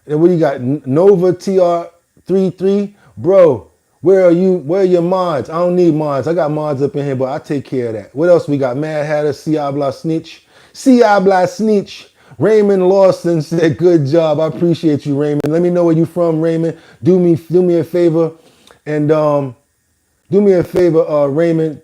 And what you got? Nova TR33? Bro, where are you? Where are your mods? I don't need mods. I got mods up in here, but I take care of that. What else we got? Mad Hatter, Ciabla Snitch. Ciabla Snitch. Raymond Lawson said, good job. I appreciate you, Raymond. Let me know where you from, Raymond. Do me a favor. And Raymond,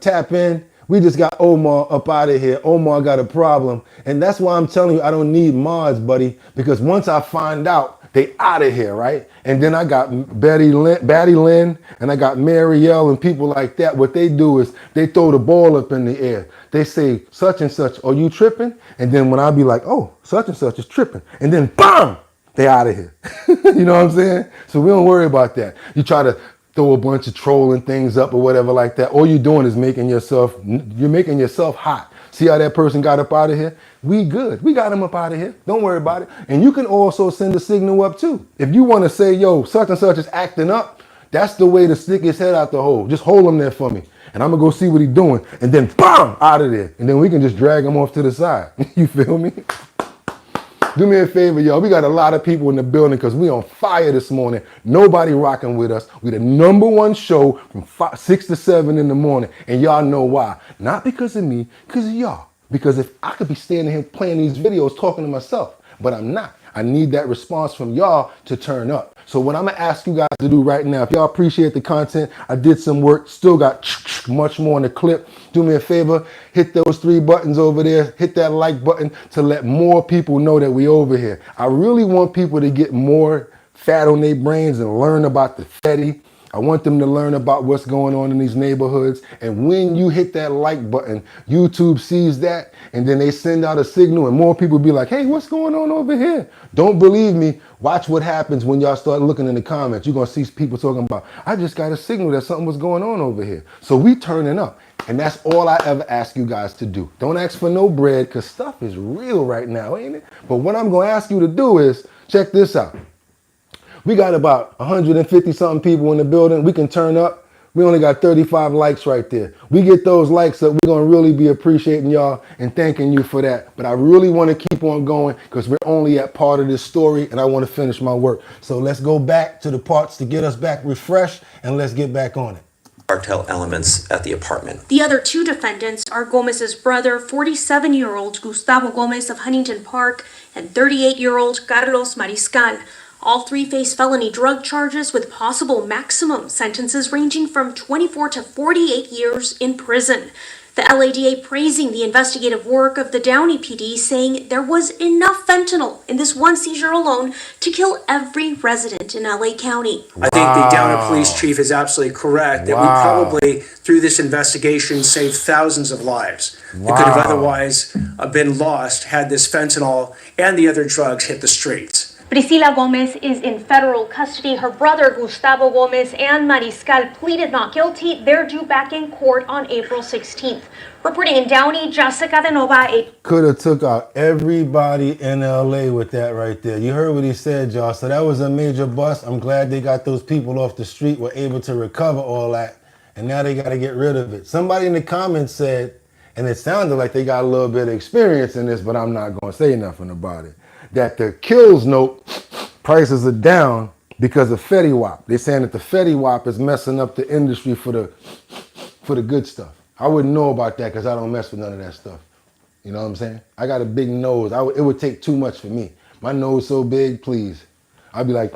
tap in. We just got Omar up out of here. Omar got a problem. And that's why I'm telling you I don't need mods, buddy. Because once I find out They out of here, right? And then I got Batty Lynn, and I got Marielle and people like that. What they do is they throw the ball up in the air. They say, such and such, are you tripping? And then when I be like, oh, such and such is tripping. And then, BAM! They out of here. You know what I'm saying? So we don't worry about that. You try to throw a bunch of trolling things up or whatever like that. All you're doing is making yourself hot. See how that person got up out of here? We good. We got him up out of here. Don't worry about it. And you can also send a signal up too. If you want to say, yo, such and such is acting up, that's the way to stick his head out the hole. Just hold him there for me. And I'm going to go see what he's doing. And then, BAM! Out of there. And then we can just drag him off to the side. You feel me? Do me a favor, y'all. We got a lot of people in the building because we on fire this morning. Nobody rocking with us. We the #1 show from 6 to 7 in the morning. And y'all know why. Not because of me, because of y'all. Because if I could be standing here playing these videos talking to myself, but I'm not. I need that response from y'all to turn up. So what I'm going to ask you guys to do right now, if y'all appreciate the content, I did some work, still got much more in the clip. Do me a favor, hit those 3 buttons over there, hit that like button to let more people know that we over here. I really want people to get more fat on their brains and learn about the Fetty. I want them to learn about what's going on in these neighborhoods. And when you hit that like button, YouTube sees that and then they send out a signal and more people be like, hey, what's going on over here? Don't believe me. Watch what happens when y'all start looking in the comments. You're going to see people talking about, I just got a signal that something was going on over here. So we turning up. And that's all I ever ask you guys to do. Don't ask for no bread because stuff is real right now, ain't it? But what I'm going to ask you to do is check this out. We got about 150 something people in the building. We can turn up. We only got 35 likes right there. We get those likes up, we're going to really be appreciating y'all and thanking you for that. But I really want to keep on going because we're only at part of this story and I want to finish my work. So let's go back to the parts to get us back refreshed and let's get back on it. Cartel elements at the apartment. The other 2 defendants are Gomez's brother, 47-year-old Gustavo Gomez of Huntington Park, and 38-year-old Carlos Mariscal. All 3 face felony drug charges with possible maximum sentences ranging from 24 to 48 years in prison. The LADA praising the investigative work of the Downey PD, saying there was enough fentanyl in this one seizure alone to kill every resident in LA County. I think the Downey police chief is absolutely correct that we probably, through this investigation, saved thousands of lives that could have otherwise been lost had this fentanyl and the other drugs hit the streets. Priscila Gomez is in federal custody. Her brother Gustavo Gomez and Mariscal pleaded not guilty. They're due back in court on April 16th. Reporting in Downey, Jessica De Nova. Could have took out everybody in LA with that right there. You heard what he said, y'all. So that was a major bust. I'm glad they got those people off the street, were able to recover all that. And now they got to get rid of it. Somebody in the comments said, and it sounded like they got a little bit of experience in this, but I'm not going to say nothing about it, that the kills note prices are down because of Fetty Wap. They're saying that the Fetty Wap is messing up the industry for the good stuff. I wouldn't know about that because I don't mess with none of that stuff. You know what I'm saying? I got a big nose. It would take too much for me. My nose so big, please. I'd be like,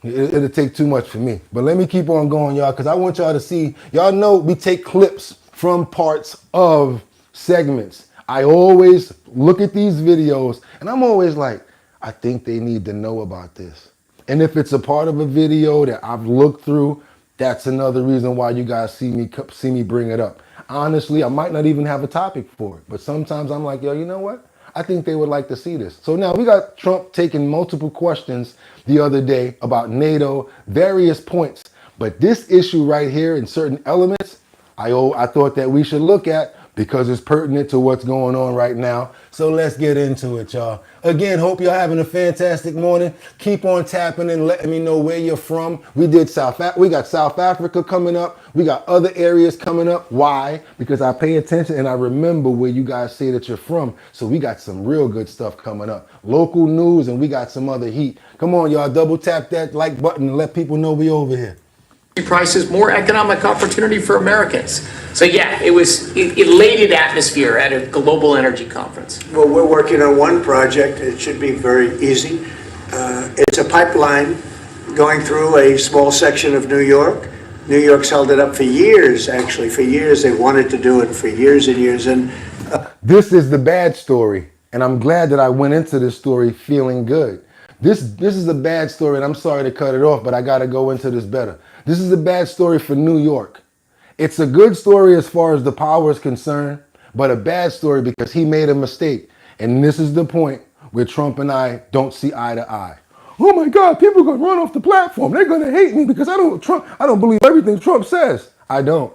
it'll take too much for me. But let me keep on going, y'all, because I want y'all to see. Y'all know we take clips from parts of segments. I always look at these videos and I'm always like, I think they need to know about this. And if it's a part of a video that I've looked through, that's another reason why you guys see me bring it up. Honestly, I might not even have a topic for it, but sometimes I'm like, yo, you know what? I think they would like to see this. So now we got Trump taking multiple questions the other day about NATO, various points. But this issue right here in certain elements, I thought that we should look at because it's pertinent to what's going on right now. So let's get into it, y'all. Again, hope you're having a fantastic morning. Keep on tapping and letting me know where you're from. We got South Africa coming up. We got other areas coming up. Why? Because I pay attention and I remember where you guys say that you're from. So we got some real good stuff coming up. Local news and we got some other heat. Come on, y'all, double tap that like button and let people know we over here. Prices, more economic opportunity for Americans. So yeah, it was elated atmosphere at a global energy conference. Well, we're working on one project. It should be very easy. It's a pipeline going through a small section of New York. New York's held it up for years, actually. For years, they wanted to do it for years and years. And this is the bad story. And I'm glad that I went into this story feeling good. This is a bad story, and I'm sorry to cut it off, but I got to go into this better. This is a bad story for New York. It's a good story as far as the power is concerned, but a bad story because he made a mistake. And this is the point where Trump and I don't see eye to eye. Oh my God, people are going to run off the platform. They're going to hate me because I don't believe everything Trump says. I don't.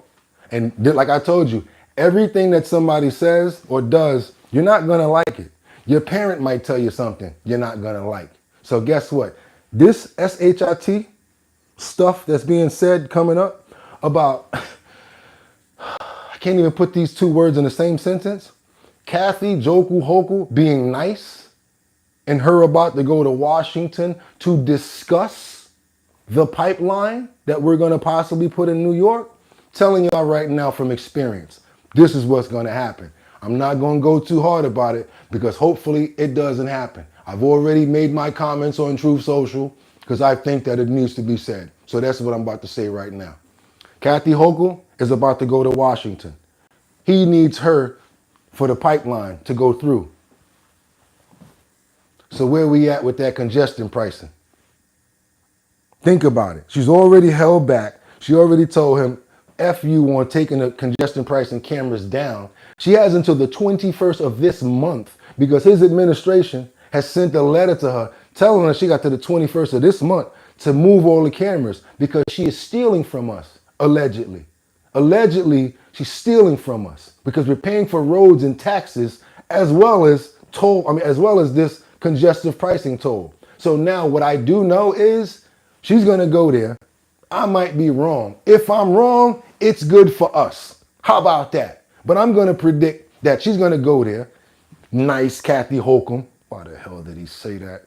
And like I told you, everything that somebody says or does, you're not going to like it. Your parent might tell you something you're not going to like. So guess what? This SHIT stuff that's being said coming up about, I can't even put these two words in the same sentence. Kathy Joku Hoku being nice and her about to go to Washington to discuss the pipeline that we're going to possibly put in New York. Telling y'all right now from experience, this is what's going to happen. I'm not going to go too hard about it because hopefully it doesn't happen. I've already made my comments on Truth Social because I think that it needs to be said. So that's what I'm about to say right now. Kathy Hochul is about to go to Washington. He needs her for the pipeline to go through. So where we at with that congestion pricing? Think about it. She's already held back. She already told him, F you on taking the congestion pricing cameras down. She has until the 21st of this month because his administration has sent a letter to her telling her she got to the 21st of this month to move all the cameras because she is stealing from us, allegedly. Allegedly, she's stealing from us because we're paying for roads and taxes as well as as well as this congestive pricing toll. So now what I do know is she's going to go there. I might be wrong. If I'm wrong, it's good for us. How about that? But I'm going to predict that she's going to go there. Nice Kathy Hochul. Why the hell did he say that?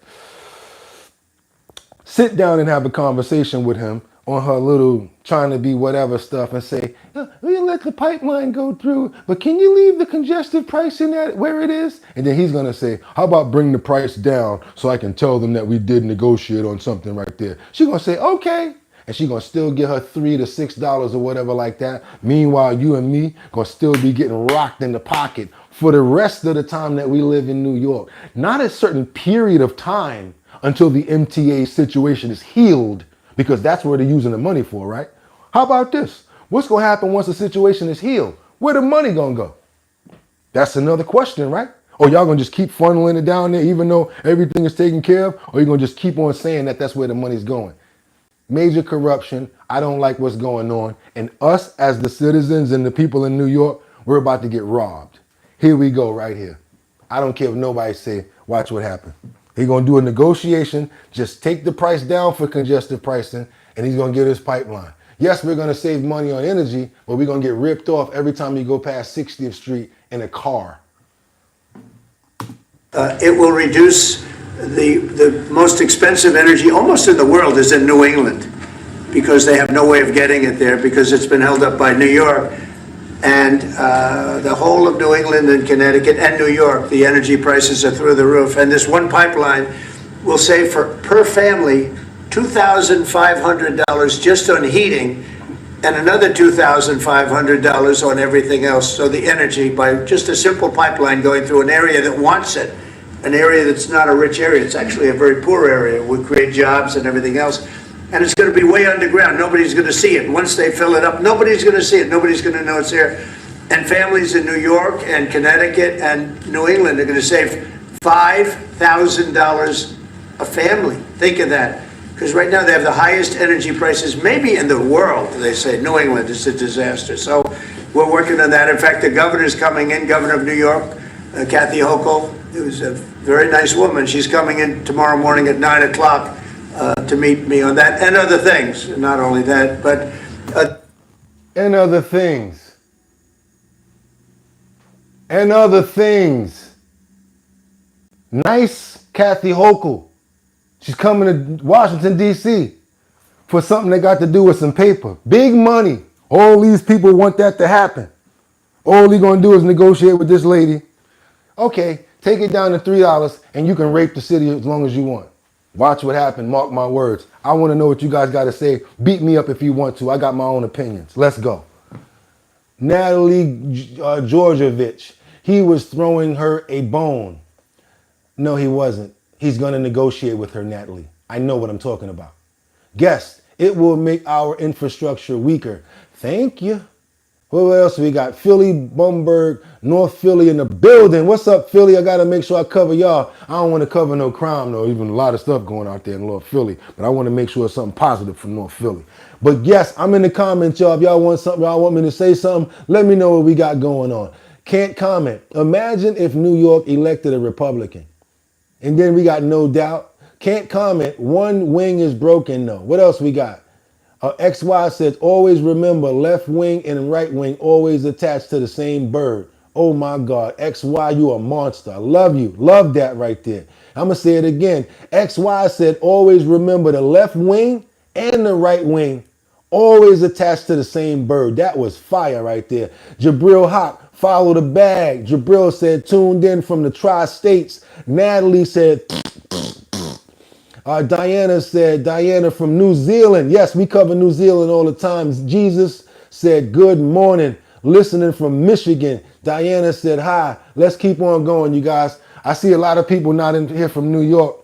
Sit down and have a conversation with him on her little trying to be whatever stuff and say, we'll let the pipeline go through, but can you leave the congestive pricing at where it is? And then he's going to say, how about bring the price down so I can tell them that we did negotiate on something right there? She's going to say, okay. And she's going to still get her $3 to $6 or whatever like that. Meanwhile, you and me going to still be getting rocked in the pocket for the rest of the time that we live in New York. Not a certain period of time until the MTA situation is healed, because that's where they're using the money for, right? How about this? What's going to happen once the situation is healed? Where the money going to go? That's another question, right? Or y'all going to just keep funneling it down there even though everything is taken care of? Or you going to just keep on saying that that's where the money's going? Major corruption. I don't like what's going on. And us as the citizens and the people in New York, we're about to get robbed. Here we go right here. I don't care if nobody say, watch what happened. He's going to do a negotiation, just take the price down for congestive pricing, and he's going to get his pipeline. Yes, we're going to save money on energy, but we're going to get ripped off every time you go past 60th Street in a car. It will reduce the most expensive energy almost in the world is in New England because they have no way of getting it there because it's been held up by New York. And the whole of New England and Connecticut and New York, the energy prices are through the roof. And this one pipeline will save per family $2,500 just on heating and another $2,500 on everything else. So the energy, by just a simple pipeline going through an area that wants it, an area that's not a rich area. It's actually a very poor area. We create jobs and everything else. And it's going to be way underground. Nobody's going to see it. Once they fill it up, nobody's going to see it. Nobody's going to know it's there. And families in New York and Connecticut and New England are going to save $5,000 a family. Think of that. Because right now they have the highest energy prices maybe in the world. They say New England is a disaster. So we're working on that. In fact, the governor's coming in, governor of New York, Kathy Hochul, who's a very nice woman. She's coming in tomorrow morning at 9 o'clock. To meet me on that and other things. Not only that, but... And other things. And other things. Nice Kathy Hochul. She's coming to Washington, D.C. for something that got to do with some paper. Big money. All these people want that to happen. All they're going to do is negotiate with this lady. Okay, take it down to $3 and you can rape the city as long as you want. Watch what happened. Mark my words. I want to know what you guys got to say. Beat me up if you want to. I got my own opinions. Let's go. Natalie Georgievich. He was throwing her a bone. No, he wasn't. he's going to negotiate with her, Natalie. I know what I'm talking about. Guest, it will make our infrastructure weaker. Thank you. What else we got? Philly, Bumberg, North Philly in the building. What's up, Philly? I got to make sure I cover y'all. I don't want to cover no crime, though. Even a lot of stuff going out there in North Philly. But I want to make sure it's something positive from North Philly. But yes, I'm in the comments, y'all. If y'all want something, y'all want me to say something, let me know what we got going on. Can't comment. Imagine if New York elected a Republican. And then we got No Doubt. Can't comment. One wing is broken, though. What else we got? XY says, always remember, left wing and right wing always attached to the same bird. Oh my God, XY, you a monster. I love you. Love that right there. I'm going to say it again. XY said, always remember the left wing and the right wing always attached to the same bird. That was fire right there. Jabril Hawk, follow the bag. Jabril said, tuned in from the tri-states. Natalie said, Diana said, Diana from New Zealand. Yes, we cover New Zealand all the time. Jesus said, good morning. Listening from Michigan. Diana said, hi. Let's keep on going, you guys. I see a lot of people not in here from New York,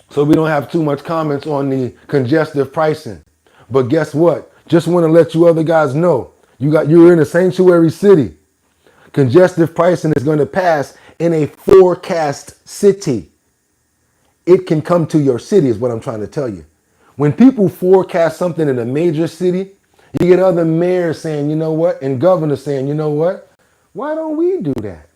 so we don't have too much comments on the congestive pricing. But guess what? Just want to let you other guys know, you're in a sanctuary city. Congestive pricing is going to pass in a forecast city. It can come to your city is what I'm trying to tell you. When people forecast something in a major city, you get other mayors saying, you know what? And governors saying, you know what? Why don't we do that?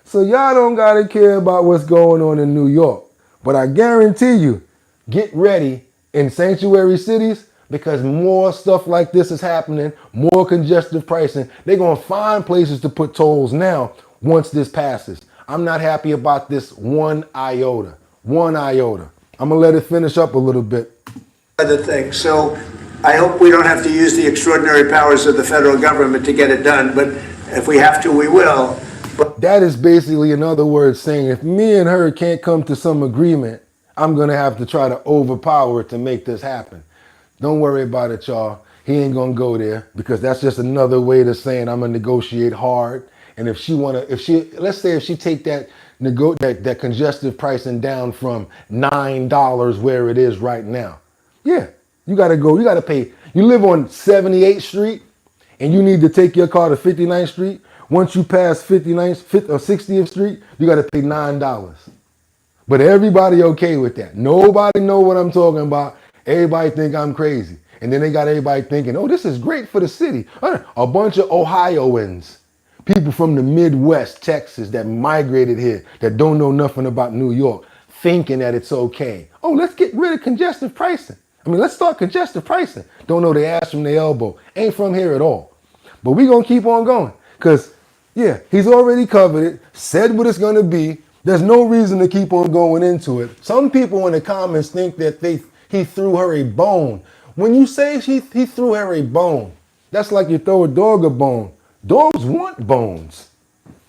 So y'all don't got to care about what's going on in New York. But I guarantee you, get ready in sanctuary cities because more stuff like this is happening, more congestive pricing. They're going to find places to put tolls now once this passes. I'm not happy about this one iota. One iota. I'm going to let it finish up a little bit. Other things. So I hope we don't have to use the extraordinary powers of the federal government to get it done. But if we have to, we will. But that is basically, in other words, saying if me and her can't come to some agreement, I'm going to have to try to overpower it to make this happen. Don't worry about it, y'all. He ain't going to go there because that's just another way to saying I'm going to negotiate hard. And if she let's say if she take that congestive pricing down from $9 where it is right now. Yeah, you got to pay. You live on 78th Street and you need to take your car to 59th Street. Once you pass 59th or 60th Street, you got to pay $9. But everybody okay with that. Nobody know what I'm talking about. Everybody think I'm crazy. And then they got everybody thinking, oh, this is great for the city. A bunch of Ohioans. People from the Midwest, Texas, that migrated here, that don't know nothing about New York, thinking that it's okay. Oh, let's get rid of congestive pricing. Let's start congestive pricing. Don't know the ass from the elbow. Ain't from here at all. But we going to keep on going. Because, yeah, he's already covered it, said what it's going to be. There's no reason to keep on going into it. Some people in the comments think that he threw her a bone. When you say he threw her a bone, that's like you throw a dog a bone. Dogs want bones.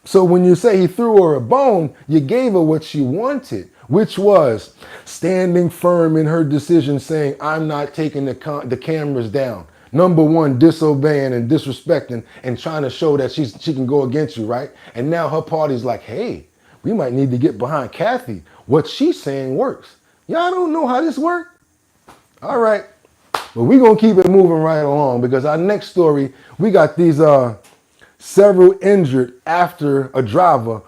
So when you say he threw her a bone, you gave her what she wanted, which was standing firm in her decision saying, I'm not taking the cameras down. Number one, disobeying and disrespecting and trying to show that she can go against you, right? And now her party's like, hey, we might need to get behind Kathy. What she's saying works. Y'all don't know how this works? All right. But we're going to keep it moving right along because our next story, we got these several injured after a driver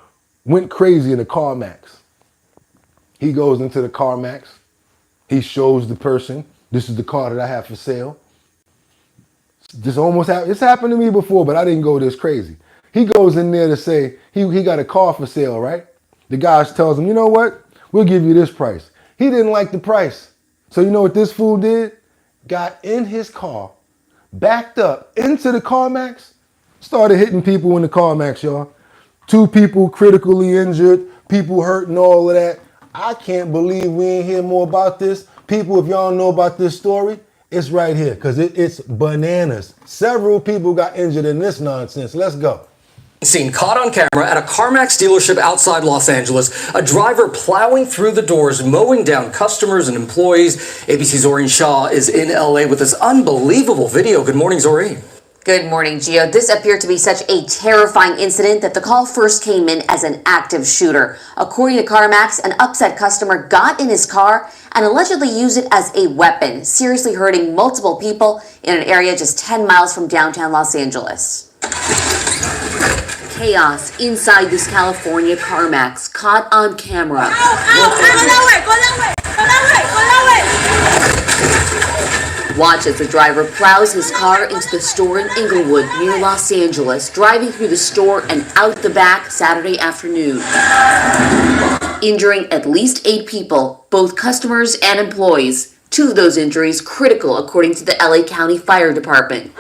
went crazy in a CarMax. He goes into the CarMax. He shows the person, this is the car that I have for sale. It's happened to me before, but I didn't go this crazy. He goes in there to say he got a car for sale, right? The guy tells him, you know what? We'll give you this price. He didn't like the price. So you know what this fool did? Got in his car, backed up into the CarMax, started hitting people in the CarMax, y'all. 2 people critically injured, people hurt and all of that. I can't believe we ain't hear more about this. People, if y'all know about this story, it's right here because it's bananas. Several people got injured in this nonsense. Let's go. Seen caught on camera at a CarMax dealership outside Los Angeles, a driver plowing through the doors, mowing down customers and employees. ABC's Zoreen Shaw is in LA with this unbelievable video. Good morning, Zoreen. Good morning, Gio. This appeared to be such a terrifying incident that the call first came in as an active shooter. According to CarMax, an upset customer got in his car and allegedly used it as a weapon, seriously hurting multiple people in an area just 10 miles from downtown Los Angeles. Chaos inside this California CarMax caught on camera. Watch as the driver plows his car into the store in Inglewood near Los Angeles, driving through the store and out the back Saturday afternoon, injuring at least 8 people, both customers and employees. 2 of those injuries critical, according to the LA County Fire Department.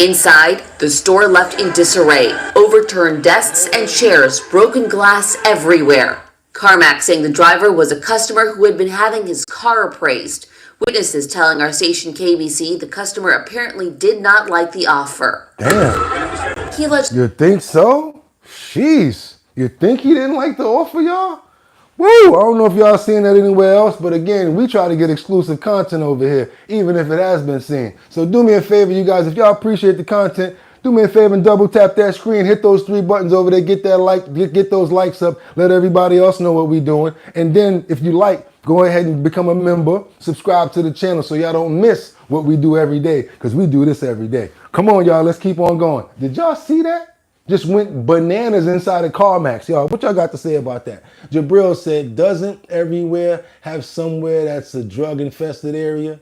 Inside, the store left in disarray, overturned desks and chairs, broken glass everywhere. CarMax saying the driver was a customer who had been having his car appraised. Witnesses telling our station KBC the customer apparently did not like the offer. Damn. He alleged. You think so? Jeez. You think he didn't like the offer, y'all? Woo! I don't know if y'all seen that anywhere else, but again, we try to get exclusive content over here, even if it has been seen. So do me a favor, you guys, if y'all appreciate the content, do me a favor and double tap that screen, hit those 3 buttons over there, get that like, get those likes up, let everybody else know what we're doing. And then if you like, go ahead and become a member, subscribe to the channel so y'all don't miss what we do every day, because we do this every day. Come on, y'all, let's keep on going. Did y'all see that? Just went bananas inside of CarMax. Y'all, what y'all got to say about that? Jabril said, doesn't everywhere have somewhere that's a drug-infested area?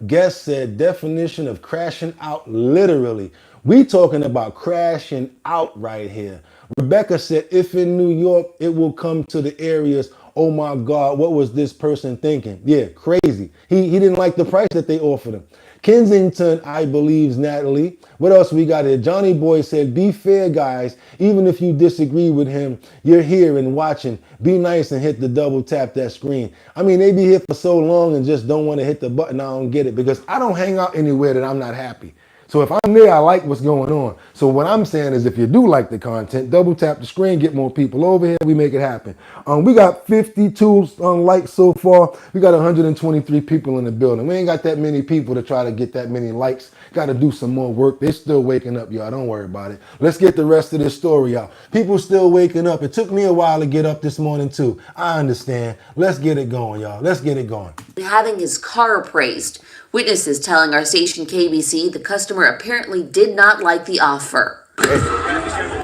Guest said, definition of crashing out, literally. We talking about crashing out right here. Rebecca said, if in New York, it will come to the areas. Oh my God, what was this person thinking? Yeah, crazy. He didn't like the price that they offered him. Kensington, I believes Natalie. What else we got here? Johnny Boy said, be fair, guys. Even if you disagree with him, you're here and watching. Be nice and hit the double tap that screen. I mean, they be here for so long and just don't want to hit the button. I don't get it, because I don't hang out anywhere that I'm not happy. So if I'm there, I like what's going on. So what I'm saying is, if you do like the content, double tap the screen, get more people over here, we make it happen. We got 52 likes so far. We got 123 people in the building. We ain't got that many people to try to get that many likes. Got to do some more work. They're still waking up, y'all. Don't worry about it. Let's get the rest of this story out. People still waking up. It took me a while to get up this morning too. I understand. Let's get it going, y'all. Let's get it going. Having his car appraised. Witnesses telling our station KBC the customer apparently did not like the offer.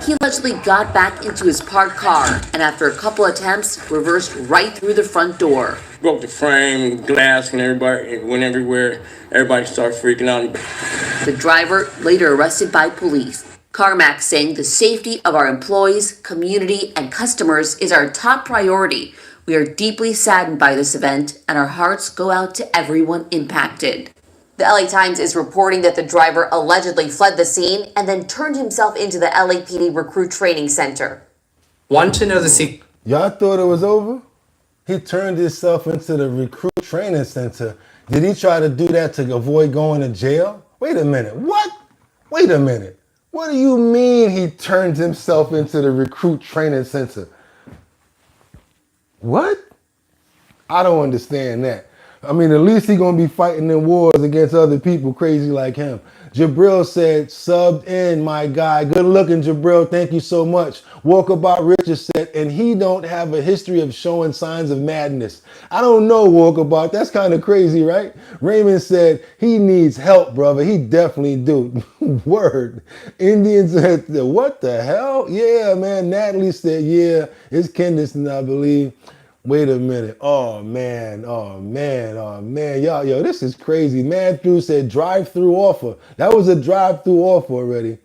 He allegedly got back into his parked car and after a couple attempts, reversed right through the front door. Broke the frame, glass, and everybody, it went everywhere. Everybody started freaking out. The driver later arrested by police. CarMax saying the safety of our employees, community, and customers is our top priority. We are deeply saddened by this event, and our hearts go out to everyone impacted. The LA Times is reporting that the driver allegedly fled the scene and then turned himself into the LAPD Recruit Training Center. Want to know the secret? Y'all thought it was over? He turned himself into the Recruit Training Center. Did he try to do that to avoid going to jail? Wait a minute. What? Wait a minute. What do you mean he turned himself into the Recruit Training Center? What? I don't understand that. I mean, at least he's going to be fighting in wars against other people crazy like him. Jabril said, subbed in, my guy. Good looking, Jabril. Thank you so much. Walkabout Richard said, and he don't have a history of showing signs of madness. I don't know, Walkabout. That's kind of crazy, right? Raymond said, he needs help, brother. He definitely do. Word. Indian said, what the hell? Yeah, man. Natalie said, yeah, it's Kendiston, I believe. Wait a minute. Oh man. Yo, this is crazy. Matthew said drive-through offer. That was a drive-through offer already.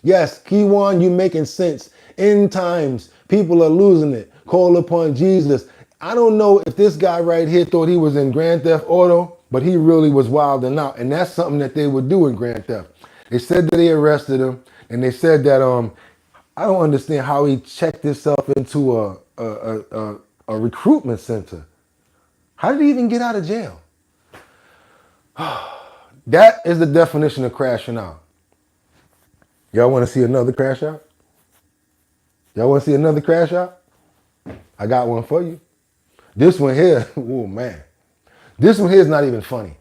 Yes, Kiwan, you making sense. End times, people are losing it. Call upon Jesus. I don't know if this guy right here thought he was in Grand Theft Auto, but he really was wilding out. And that's something that they would do in Grand Theft. They said that they arrested him, and they said that I don't understand how he checked himself into a recruitment center. How did he even get out of jail? That is the definition of crashing out. Y'all want to see another crash out? Y'all want to see another crash out? I got one for you. This one here, oh man. This one here is not even funny.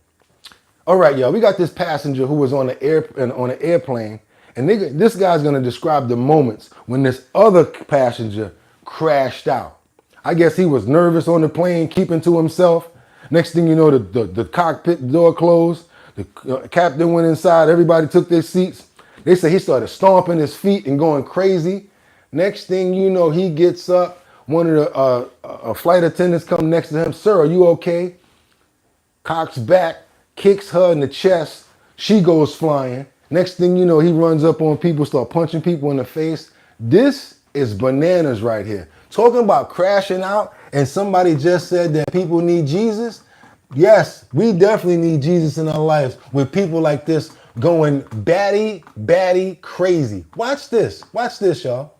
All right, y'all, we got this passenger who was on an airplane, and this guy's gonna describe the moments when this other passenger crashed out. I guess he was nervous on the plane, keeping to himself. Next thing you know, the cockpit door closed, the captain went inside, everybody took their seats. They say he started stomping his feet and going crazy. Next thing you know, he gets up. One of the flight attendants come next to him. Sir, are you okay? Cocks back, kicks her in the chest. She goes flying. Next thing you know, he runs up on people, start punching people in the face. This is bananas right here. Talking about crashing out, and somebody just said that people need Jesus. Yes, we definitely need Jesus in our lives with people like this going batty crazy. Watch this, y'all.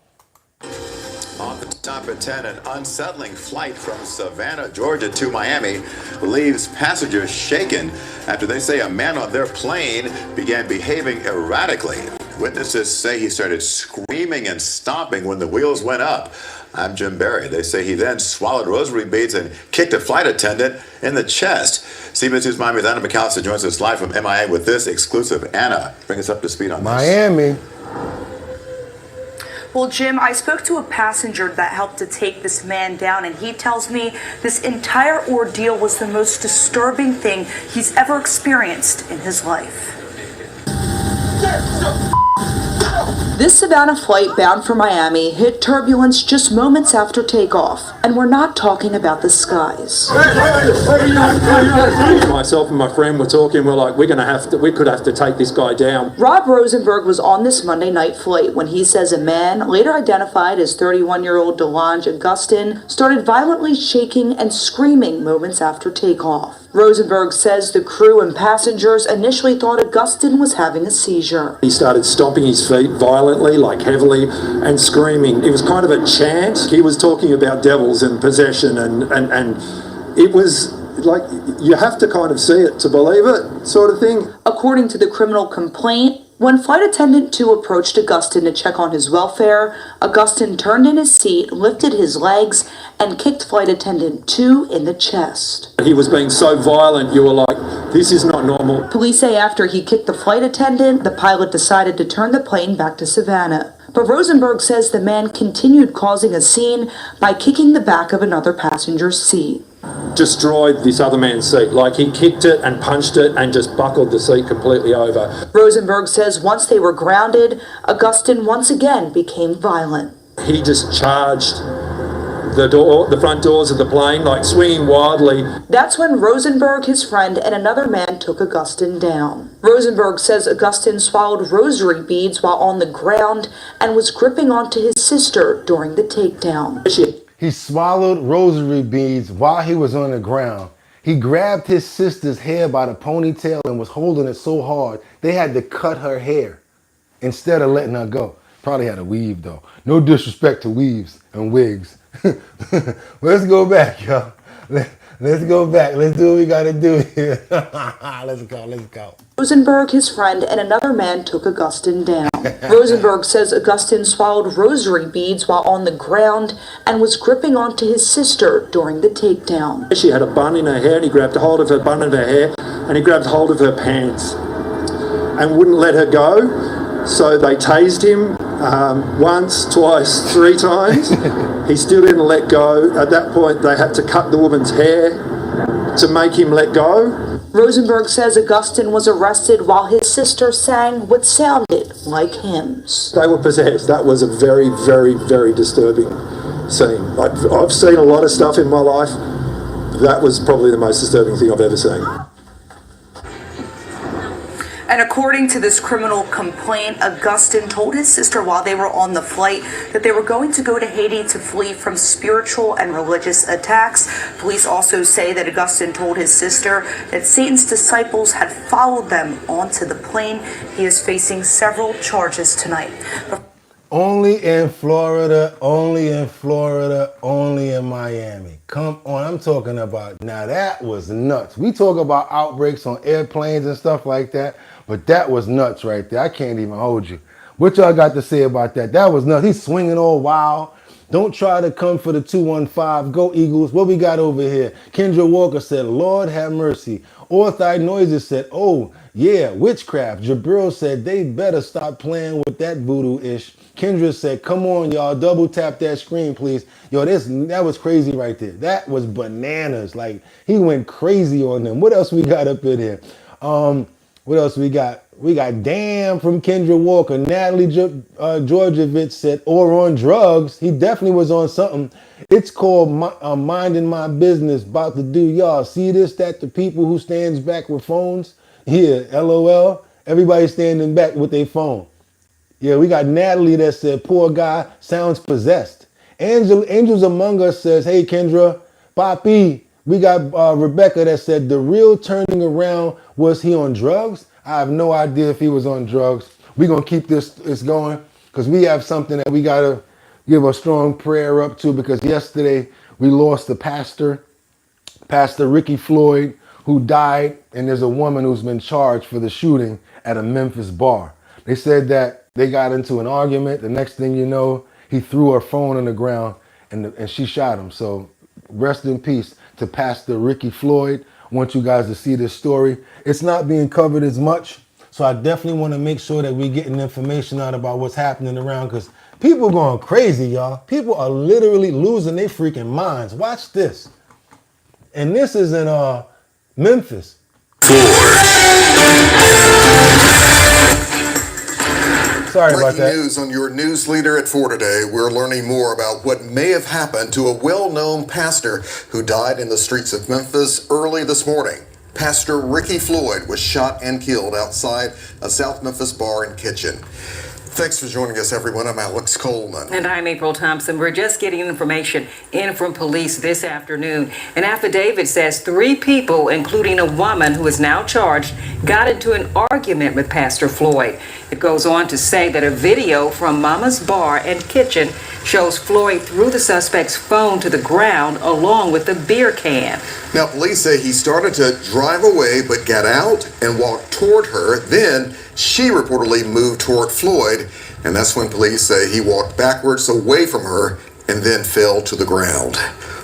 On the top at 10, an unsettling flight from Savannah, Georgia to Miami leaves passengers shaken after they say a man on their plane began behaving erratically. Witnesses say he started screaming and stomping when the wheels went up. I'm Jim Barry. They say he then swallowed rosary beads and kicked a flight attendant in the chest. CBS News Miami's Anna McAllister joins us live from MIA with this exclusive. Anna, bring us up to speed on this. Miami. Well, Jim, I spoke to a passenger that helped to take this man down, and he tells me this entire ordeal was the most disturbing thing he's ever experienced in his life. This Savannah flight bound for Miami hit turbulence just moments after takeoff, and we're not talking about the skies. Myself and my friend were talking, we're like, we could have to take this guy down. Rob Rosenberg was on this Monday night flight when he says a man, later identified as 31-year-old DeLonge Augustin, started violently shaking and screaming moments after takeoff. Rosenberg says the crew and passengers initially thought Augustin was having a seizure. He started stomping his feet violently, like heavily, and screaming. It was kind of a chant. He was talking about devils and possession, and it was like, you have to kind of see it to believe it, sort of thing. According to the criminal complaint, when Flight Attendant 2 approached Augustin to check on his welfare, Augustin turned in his seat, lifted his legs, and kicked Flight Attendant 2 in the chest. He was being so violent, you were like, this is not normal. Police say after he kicked the flight attendant, the pilot decided to turn the plane back to Savannah. But Rosenberg says the man continued causing a scene by kicking the back of another passenger's seat. Destroyed this other man's seat. Like, he kicked it and punched it and just buckled the seat completely over. Rosenberg says once they were grounded, Augustin once again became violent. He just charged the front doors of the plane, like swinging wildly. That's when Rosenberg, his friend, and another man took Augustin down. Rosenberg says Augustin swallowed rosary beads while on the ground and was gripping onto his sister during the takedown. He swallowed rosary beads while he was on the ground. He grabbed his sister's hair by the ponytail and was holding it so hard they had to cut her hair instead of letting her go. Probably had a weave though. No disrespect to weaves and wigs. Let's go back, y'all. Let's go back. Let's do what we gotta do here. Let's go. Rosenberg, his friend, and another man took Augustin down. Rosenberg says Augustin swallowed rosary beads while on the ground and was gripping onto his sister during the takedown. She had a bun in her hair, and he grabbed a hold of her bun in her hair, and he grabbed hold of her pants and wouldn't let her go. So they tased him once, twice, 3 times. He still didn't let go. At that point, they had to cut the woman's hair to make him let go. Rosenberg says Augustin was arrested while his sister sang what sounded like hymns. They were possessed. That was a very, very, very disturbing scene. I've seen a lot of stuff in my life. That was probably the most disturbing thing I've ever seen. And according to this criminal complaint, Augustin told his sister while they were on the flight that they were going to go to Haiti to flee from spiritual and religious attacks. Police also say that Augustin told his sister that Satan's disciples had followed them onto the plane. He is facing several charges tonight. Only in Florida, only in Florida, only in Miami. Come on, I'm talking about, now that was nuts. We talk about outbreaks on airplanes and stuff like that, but that was nuts right there. I can't even hold you. What y'all got to say about that? That was nuts. He's swinging all wild. Don't try to come for the 215. Go Eagles. What we got over here? Kendra Walker said, Lord have mercy. Orthide Noises said, oh, yeah, witchcraft. Jabril said, they better stop playing with that voodoo-ish. Kendra said, come on, y'all. Double tap that screen, please. Yo, that was crazy right there. That was bananas. Like, he went crazy on them. What else we got up in here? What else we got? We got Damn from Kendra Walker. Natalie Georgievich said, or on drugs. He definitely was on something. It's called Minding My Business. About to do y'all. See this? That the people who stands back with phones? Yeah, LOL. Everybody standing back with their phone. Yeah, we got Natalie that said, poor guy sounds possessed. Angels Among Us says, hey, Kendra, Papi. We got Rebecca that said, the real turning around, was he on drugs? I have no idea if he was on drugs. We're going to keep this going because we have something that we got to give a strong prayer up to, because yesterday we lost the pastor, Pastor Ricky Floyd, who died, and there's a woman who's been charged for the shooting at a Memphis bar. They said that they got into an argument. The next thing you know, he threw her phone on the ground and she shot him. So rest in peace to Pastor Ricky Floyd. I want you guys to see this story. It's not being covered as much, so I definitely want to make sure that we're getting information out about what's happening around, because people going crazy, y'all. People are literally losing their freaking minds. Watch this. And this is in Memphis. Sorry about that. Breaking news on your news leader at 4 today. We're learning more about what may have happened to a well-known pastor who died in the streets of Memphis early this morning. Pastor Ricky Floyd was shot and killed outside a South Memphis bar and kitchen. Thanks for joining us, everyone. I'm Alex Coleman. And I'm April Thompson. We're just getting information in from police this afternoon. An affidavit says 3 people, including a woman who is now charged, got into an argument with Pastor Floyd. It goes on to say that a video from Mama's Bar and Kitchen shows Floyd threw the suspect's phone to the ground along with the beer can. Now, police say he started to drive away but got out and walked toward her. Then she reportedly moved toward Floyd, and that's when police say he walked backwards away from her and then fell to the ground.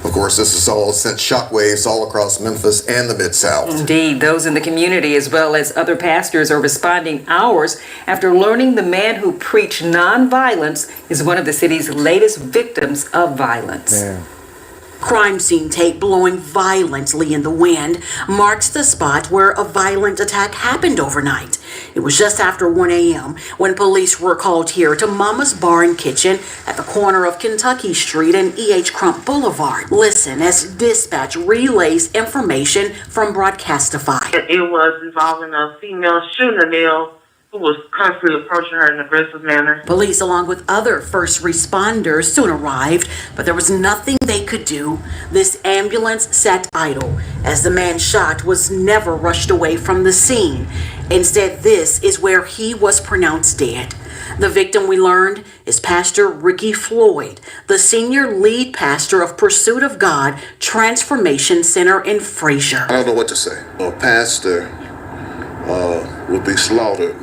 Of course, this has all sent shockwaves all across Memphis and the Mid-South. Indeed, those in the community as well as other pastors are responding hours after learning the man who preached nonviolence is one of the city's latest victims of violence. Damn. Crime scene tape blowing violently in the wind marks the spot where a violent attack happened overnight. It was just after 1 a.m. when police were called here to Mama's Bar and Kitchen at the corner of Kentucky Street and E.H. Crump Boulevard. Listen as dispatch relays information from Broadcastify. It was involving a female shooter male who was constantly approaching her in an aggressive manner. Police, along with other first responders, soon arrived, but there was nothing they could do. This ambulance sat idle, as the man shot was never rushed away from the scene. Instead, this is where he was pronounced dead. The victim, we learned, is Pastor Ricky Floyd, the senior lead pastor of Pursuit of God Transformation Center in Frazier. I don't know what to say. A pastor will be slaughtered.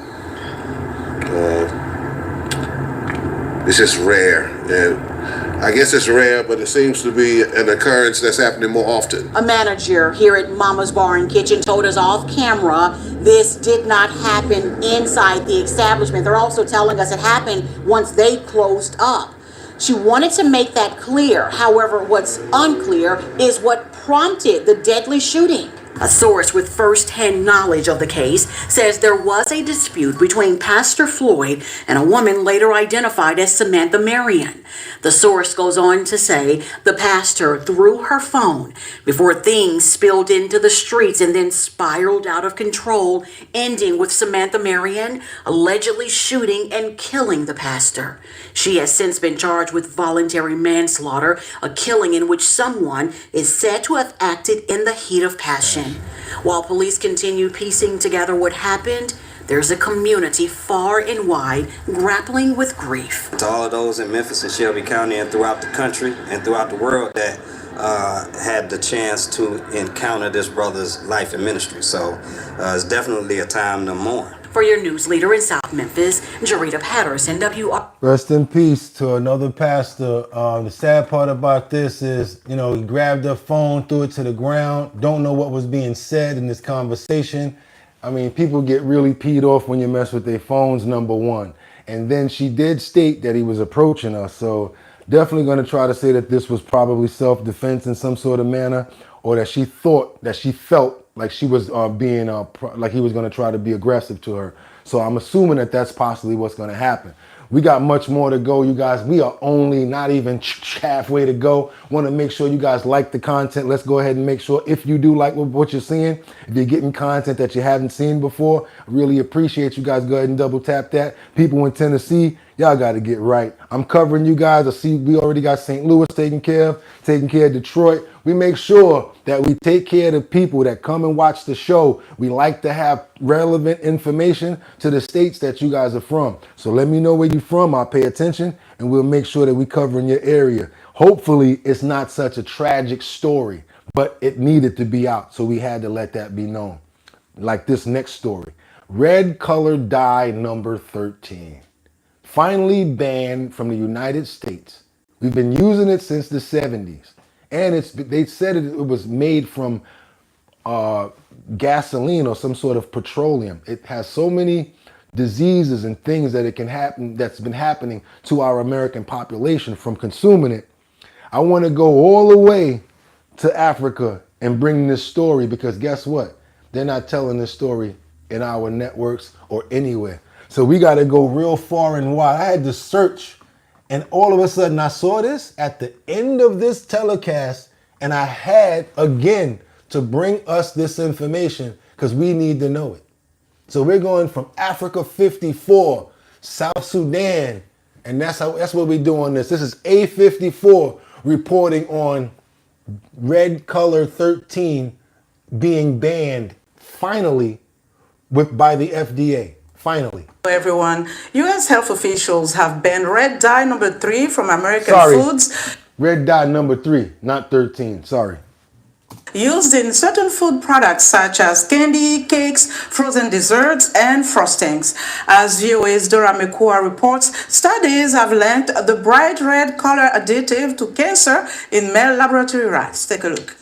It's just rare, and I guess it's rare, but it seems to be an occurrence that's happening more often. A manager here at Mama's Bar and Kitchen told us off camera this did not happen inside the establishment. They're also telling us it happened once they closed up. She wanted to make that clear. However, what's unclear is what prompted the deadly shooting. A source with first-hand knowledge of the case says there was a dispute between Pastor Floyd and a woman later identified as Samantha Marion. The source goes on to say the pastor threw her phone before things spilled into the streets and then spiraled out of control, ending with Samantha Marion allegedly shooting and killing the pastor. She has since been charged with voluntary manslaughter, a killing in which someone is said to have acted in the heat of passion. While police continue piecing together what happened, there's a community far and wide grappling with grief. To all of those in Memphis and Shelby County and throughout the country and throughout the world that had the chance to encounter this brother's life and ministry. So it's definitely a time to mourn. For your news leader in South Memphis, Jarita Patterson, WR. Rest in peace to another pastor. The sad part about this is, you know, he grabbed her phone, threw it to the ground. Don't know what was being said in this conversation. I mean, people get really peed off when you mess with their phones, number one. And then she did state that he was approaching her. So definitely going to try to say that this was probably self-defense in some sort of manner, or that she felt like she was like he was going to try to be aggressive to her. So I'm assuming that that's possibly what's going to happen. We got much more to go, you guys. We are only not even halfway to go. Want to make sure you guys like the content. Let's go ahead and make sure, if you do like what you're seeing, if you're getting content that you haven't seen before, I really appreciate you guys. Go ahead and double tap that. People in Tennessee, y'all got to get right. I'm covering you guys. I see we already got St. Louis taken care of Detroit. We make sure that we take care of the people that come and watch the show. We like to have relevant information to the states that you guys are from. So let me know where you're from. I'll pay attention, and we'll make sure that we cover in your area. Hopefully, it's not such a tragic story, but it needed to be out, so we had to let that be known. Like this next story. Red colored dye number 13. Finally banned from the United States. We've been using it since the 70s. And they said it was made from gasoline or some sort of petroleum. It has so many diseases and things that it can happen, that's been happening to our American population from consuming it. I want to go all the way to Africa and bring this story, because guess what? They're not telling this story in our networks or anywhere. So we got to go real far and wide. I had to search, and all of a sudden I saw this at the end of this telecast, and I had again to bring us this information because we need to know it. So we're going from Africa 54, South Sudan, and that's what we're doing this. This is A54 reporting on red color 13 being banned finally by the FDA. Finally. Everyone, U.S. health officials have banned red dye number 3 from American foods. Red dye number 3, not 13. Sorry. Used in certain food products such as candy, cakes, frozen desserts, and frostings. As VOA's Dora Mekua reports, studies have linked the bright red color additive to cancer in male laboratory rats. Take a look.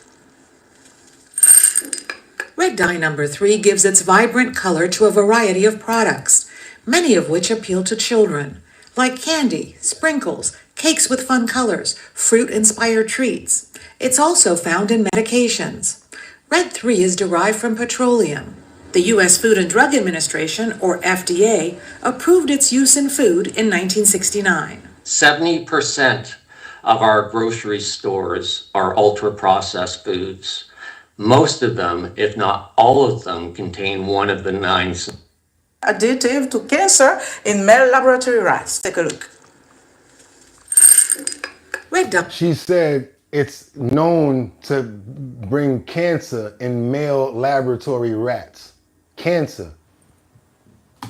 Red dye number 3 gives its vibrant color to a variety of products, many of which appeal to children, like candy, sprinkles, cakes with fun colors, fruit-inspired treats. It's also found in medications. Red 3 is derived from petroleum. The U.S. Food and Drug Administration, or FDA, approved its use in food in 1969. 70% of our grocery stores are ultra-processed foods. Most of them, if not all of them, contain one of the 9 additive to cancer in male laboratory rats. Take a look. She said it's known to bring cancer in male laboratory rats. Cancer.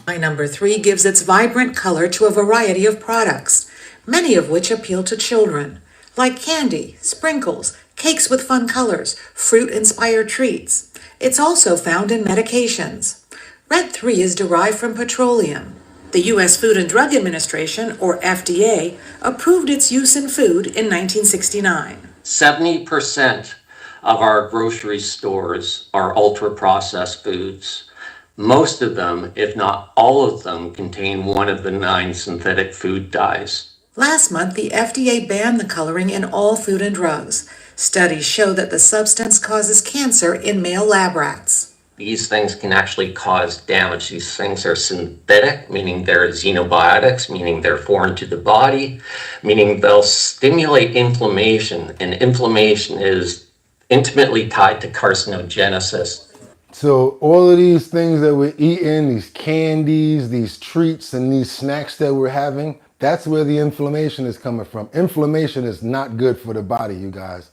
Dye number 3 gives its vibrant color to a variety of products, many of which appeal to children, like candy, sprinkles, cakes with fun colors, fruit-inspired treats. It's also found in medications. Red 3 is derived from petroleum. The U.S. Food and Drug Administration, or FDA, approved its use in food in 1969. 70% of our grocery stores are ultra-processed foods. Most of them, if not all of them, contain one of the 9 synthetic food dyes. Last month, the FDA banned the coloring in all food and drugs. Studies show that the substance causes cancer in male lab rats. These things can actually cause damage. These things are synthetic, meaning they're xenobiotics, meaning they're foreign to the body, meaning they'll stimulate inflammation, and inflammation is intimately tied to carcinogenesis. So all of these things that we're eating, these candies, these treats, and these snacks that we're having, that's where the inflammation is coming from. Inflammation is not good for the body, you guys.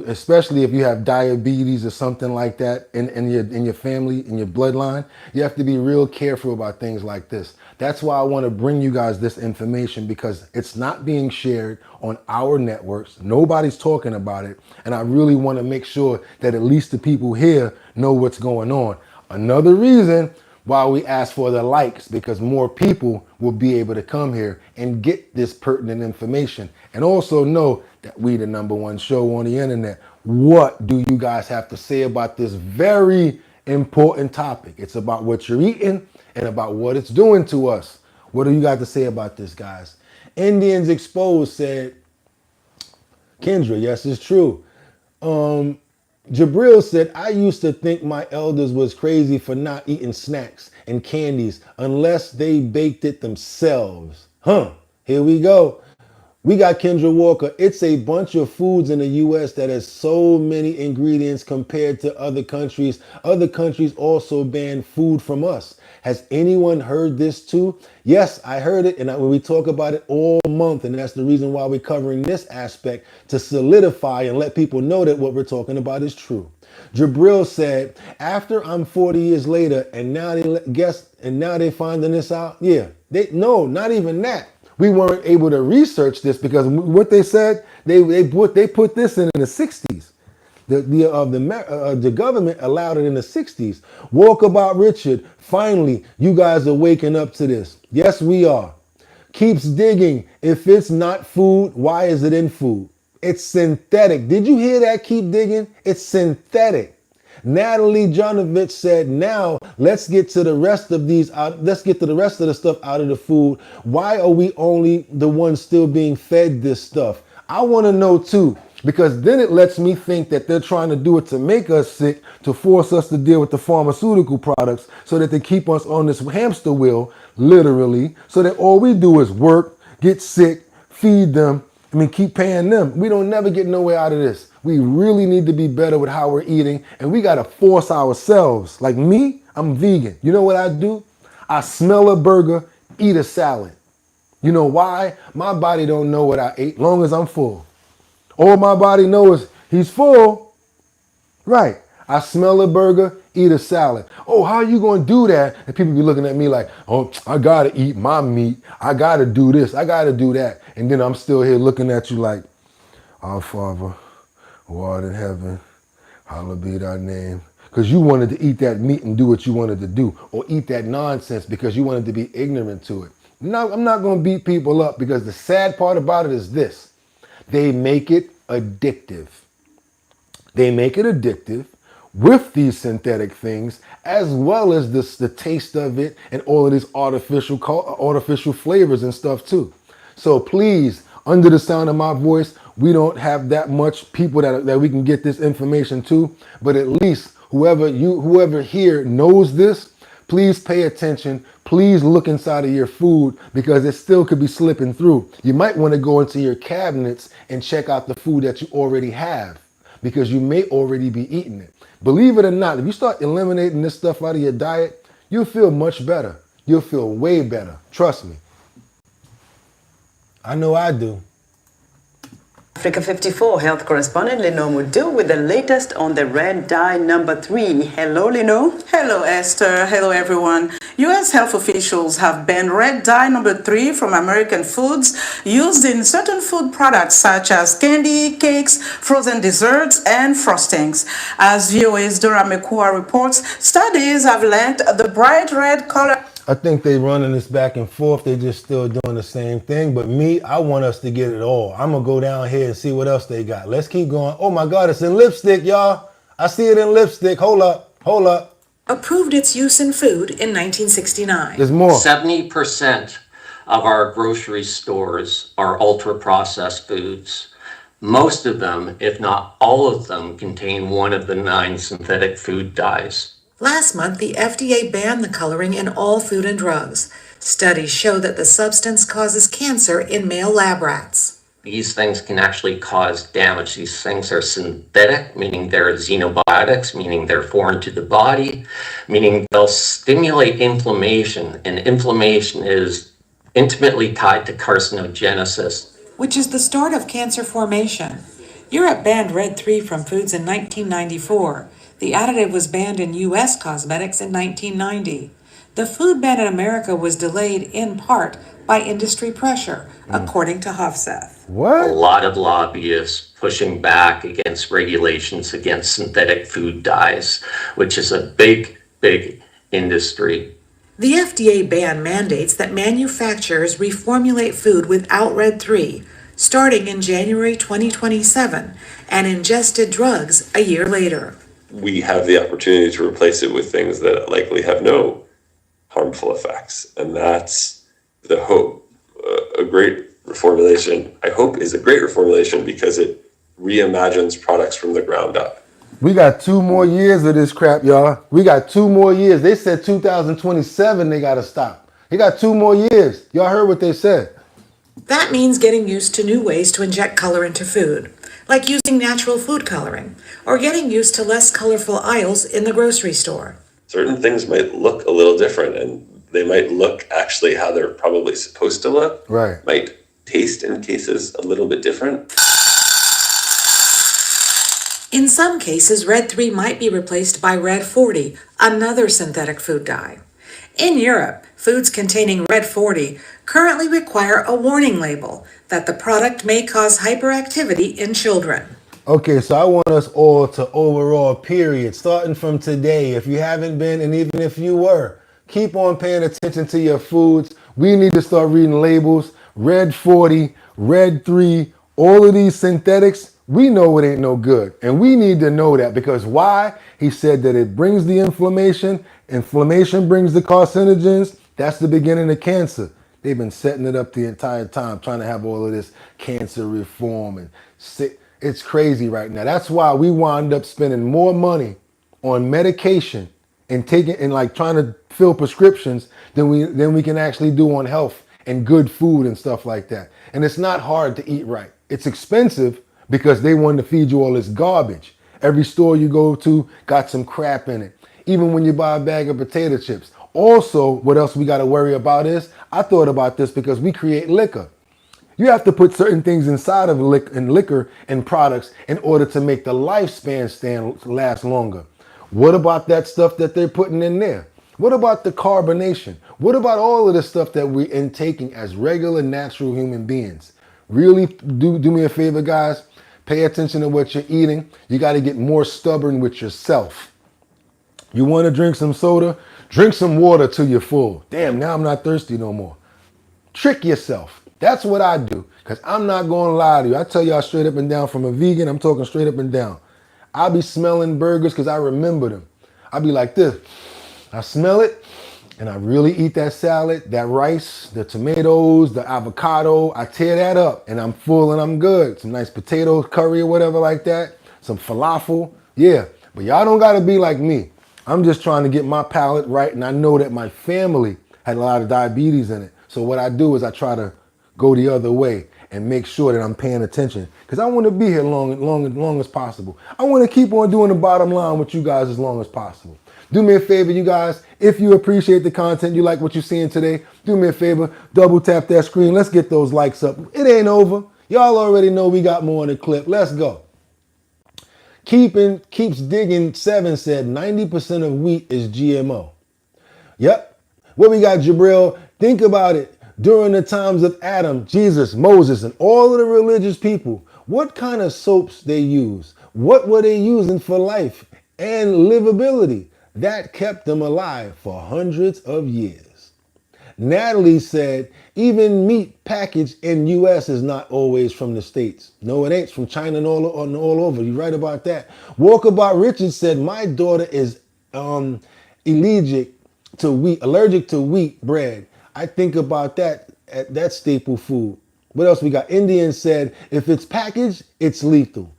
Especially if you have diabetes or something like that in your family, in your bloodline, you have to be real careful about things like this. That's why I want to bring you guys this information, because it's not being shared on our networks. Nobody's talking about it. And I really want to make sure that at least the people here know what's going on. Another reason while we ask for the likes, because more people will be able to come here and get this pertinent information. And also know that we the #1 show on the internet. What do you guys have to say about this very important topic? It's about what you're eating and about what it's doing to us. What do you got to say about this, guys? Indians Exposed said, Kendra, yes, it's true. Jabril said, I used to think my elders was crazy for not eating snacks and candies unless they baked it themselves. Here we go. We got Kendra Walker. It's a bunch of foods in the U.S. that has so many ingredients compared to other countries. Other countries also ban food from us. Has anyone heard this too? Yes, I heard it, and we talk about it all month, and that's the reason why we're covering this aspect, to solidify and let people know that what we're talking about is true. Jabril said, after I'm 40 years later, and now they finding this out? Yeah, no, not even that. We weren't able to research this because what they said, they put this in the 60s. The government allowed it in the 60s. Walkabout Richard, finally, you guys are waking up to this. Yes, we are. Keeps digging. If it's not food, why is it in food? It's synthetic. Did you hear that? Keep digging. It's synthetic. Natalie Jonovich said, now let's get to the rest of these let's get to the rest of the stuff out of the food. Why are we only the ones still being fed this stuff? I want to know too, because then it lets me think that they're trying to do it to make us sick, to force us to deal with the pharmaceutical products so that they keep us on this hamster wheel, literally, so that all we do is work, get sick, feed them, keep paying them. We don't never get nowhere out of this. We really need to be better with how we're eating, and we got to force ourselves. Like me, I'm vegan. You know what I do? I smell a burger, eat a salad. You know why? My body don't know what I ate long as I'm full. All my body knows he's full. Right. I smell a burger, eat a salad. Oh, how are you going to do that? And people be looking at me like, oh, I got to eat my meat. I got to do this. I got to do that. And then I'm still here looking at you like, our Father, who art in heaven, hallowed be thy name. Because you wanted to eat that meat and do what you wanted to do, or eat that nonsense because you wanted to be ignorant to it. No, I'm not going to beat people up, because the sad part about it is this. They make it addictive. They make it addictive with these synthetic things, as well as the taste of it and all of these artificial flavors and stuff too. So please, under the sound of my voice, we don't have that much people that we can get this information to, but at least whoever here knows this, please pay attention. Please look inside of your food, because it still could be slipping through. You might want to go into your cabinets and check out the food that you already have, because you may already be eating it. Believe it or not, if you start eliminating this stuff out of your diet, you'll feel much better. You'll feel way better. Trust me. I know I do. Africa 54 health correspondent Lino Mudu with the latest on the red dye #3. Hello, Lino. Hello, Esther. Hello, everyone. U.S. health officials have banned red dye #3 from American foods used in certain food products such as candy, cakes, frozen desserts, and frostings. As VOA's Dora Mekua reports, studies have linked the bright red color. I think they running this back and forth. They just still doing the same thing. But me, I want us to get it all. I'm going to go down here and see what else they got. Let's keep going. Oh my God, it's in lipstick, y'all. I see it in lipstick. Hold up. Approved its use in food in 1969. There's more. 70% of our grocery stores are ultra-processed foods. Most of them, if not all of them, contain one of the 9 synthetic food dyes. Last month, the FDA banned the coloring in all food and drugs. Studies show that the substance causes cancer in male lab rats. These things can actually cause damage. These things are synthetic, meaning they're xenobiotics, meaning they're foreign to the body, meaning they'll stimulate inflammation, and inflammation is intimately tied to carcinogenesis, which is the start of cancer formation. Europe banned Red 3 from foods in 1994. The additive was banned in U.S. cosmetics in 1990. The food ban in America was delayed in part by industry pressure, according to Hafseth. What? A lot of lobbyists pushing back against regulations against synthetic food dyes, which is a big industry. The FDA ban mandates that manufacturers reformulate food without Red 3, starting in January 2027, and ingested drugs a year later. We have the opportunity to replace it with things that likely have no harmful effects, and that's the hope. A great reformulation, I hope, is a great reformulation because it reimagines products from the ground up. We got 2 more years of this crap, y'all. We got 2 more years. They said 2027 they got to stop. They got 2 more years. Y'all heard what they said. That means getting used to new ways to inject color into food, like using natural food coloring, or getting used to less colorful aisles in the grocery store. Certain things might look a little different, and they might look actually how they're probably supposed to look. Right. Might taste in cases a little bit different. In some cases, Red 3 might be replaced by Red 40, another synthetic food dye. In Europe, foods containing Red 40 currently require a warning label that the product may cause hyperactivity in children. Okay, so I want us all to overall, period, starting from today. If you haven't been, and even if you were, keep on paying attention to your foods. We need to start reading labels. Red 40, Red 3, all of these synthetics, we know it ain't no good. And we need to know that because why? He said that it brings the inflammation. Inflammation brings the carcinogens. That's the beginning of cancer. They've been setting it up the entire time, trying to have all of this cancer reform. And it's crazy right now. That's why we wind up spending more money on medication and taking and like trying to fill prescriptions than we can actually do on health and good food and stuff like that. And it's not hard to eat right. It's expensive because they want to feed you all this garbage. Every store you go to got some crap in it. Even when you buy a bag of potato chips. Also, what else we got to worry about is, I thought about this because we create liquor. You have to put certain things inside of liquor and products in order to make the lifespan last longer. What about that stuff that they're putting in there? What about the carbonation? What about all of the stuff that we're intaking as regular, natural human beings? Really do me a favor, guys. Pay attention to what you're eating. You got to get more stubborn with yourself. You want to drink some soda? Drink some water till you're full. Damn, now I'm not thirsty no more. Trick yourself. That's what I do. Because I'm not going to lie to you. I tell y'all straight up and down from a vegan, I'm talking straight up and down. I'll be smelling burgers because I remember them. I'll be like this. I smell it. And I really eat that salad, that rice, the tomatoes, the avocado. I tear that up and I'm full and I'm good. Some nice potatoes, curry or whatever like that. Some falafel. Yeah, but y'all don't got to be like me. I'm just trying to get my palate right. And I know that my family had a lot of diabetes in it. So what I do is I try to go the other way and make sure that I'm paying attention. Because I want to be here long as possible. I want to keep on doing the bottom line with you guys as long as possible. Do me a favor, you guys. If you appreciate the content, you like what you're seeing today, do me a favor, double tap that screen. Let's get those likes up. It ain't over. Y'all already know we got more in the clip. Let's go. Keeps Digging 7 said 90% of wheat is GMO. Yep. What we got, Jabril? Think about it. During the times of Adam, Jesus, Moses, and all of the religious people, what kind of soaps they use? What were they using for life and livability? That kept them alive for hundreds of years. Natalie said, even meat packaged in U.S. is not always from the States. No, it ain't. It's from China and all over. You're right about that. Walkabout Richard said, my daughter is allergic to wheat bread. I think about that staple food. What else we got? Indian said, if it's packaged, it's lethal.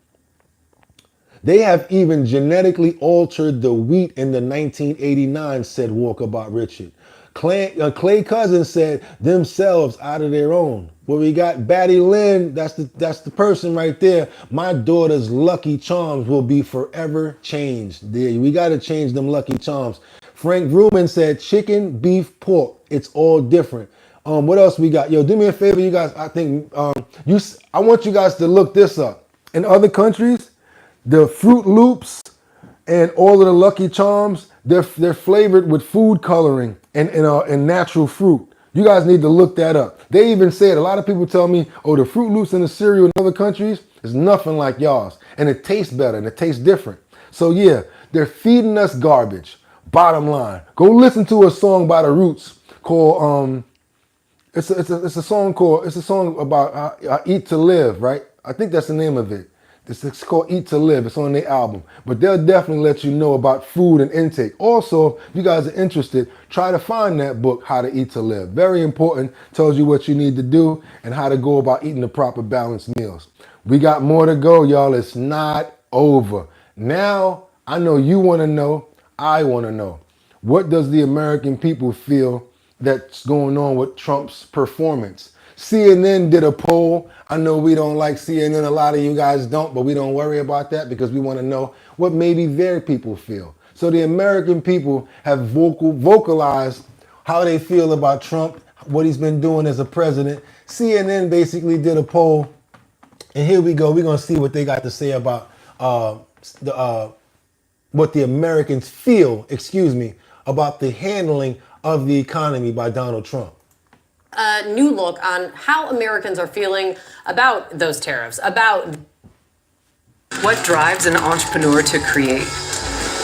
They have even genetically altered the wheat in the 1989, said Walkabout Richard. Clay Cousins said themselves out of their own. Well, we got Batty Lynn, that's the person right there. My daughter's Lucky Charms will be forever changed. There, we got to change them Lucky Charms. Frank Ruben said chicken, beef, pork. It's all different. What else we got? Yo, do me a favor, you guys. I think I want you guys to look this up. In other countries, the Fruit Loops and all of the Lucky Charms, they're flavored with food coloring and natural fruit. You guys need to look that up. They even said, a lot of people tell me, oh, the Fruit Loops in the cereal in other countries is nothing like y'all's. And it tastes better and it tastes different. So yeah, they're feeding us garbage. Bottom line, go listen to a song by the Roots called it's a song about Eat to Live, right? I think that's the name of it. It's called Eat to Live. It's on their album. But they'll definitely let you know about food and intake. Also, if you guys are interested, try to find that book, How to Eat to Live. Very important. Tells you what you need to do and how to go about eating the proper balanced meals. We got more to go, y'all. It's not over. Now, I know you want to know. I want to know. What does the American people feel that's going on with Trump's performance? CNN did a poll. I know we don't like CNN. A lot of you guys don't, but we don't worry about that because we want to know what maybe their people feel. So the American people have vocalized how they feel about Trump, what he's been doing as a president. CNN basically did a poll, and here we go. We're going to see what they got to say about what the Americans feel, about the handling of the economy by Donald Trump. A new look on how Americans are feeling about those tariffs, about what drives an entrepreneur to create.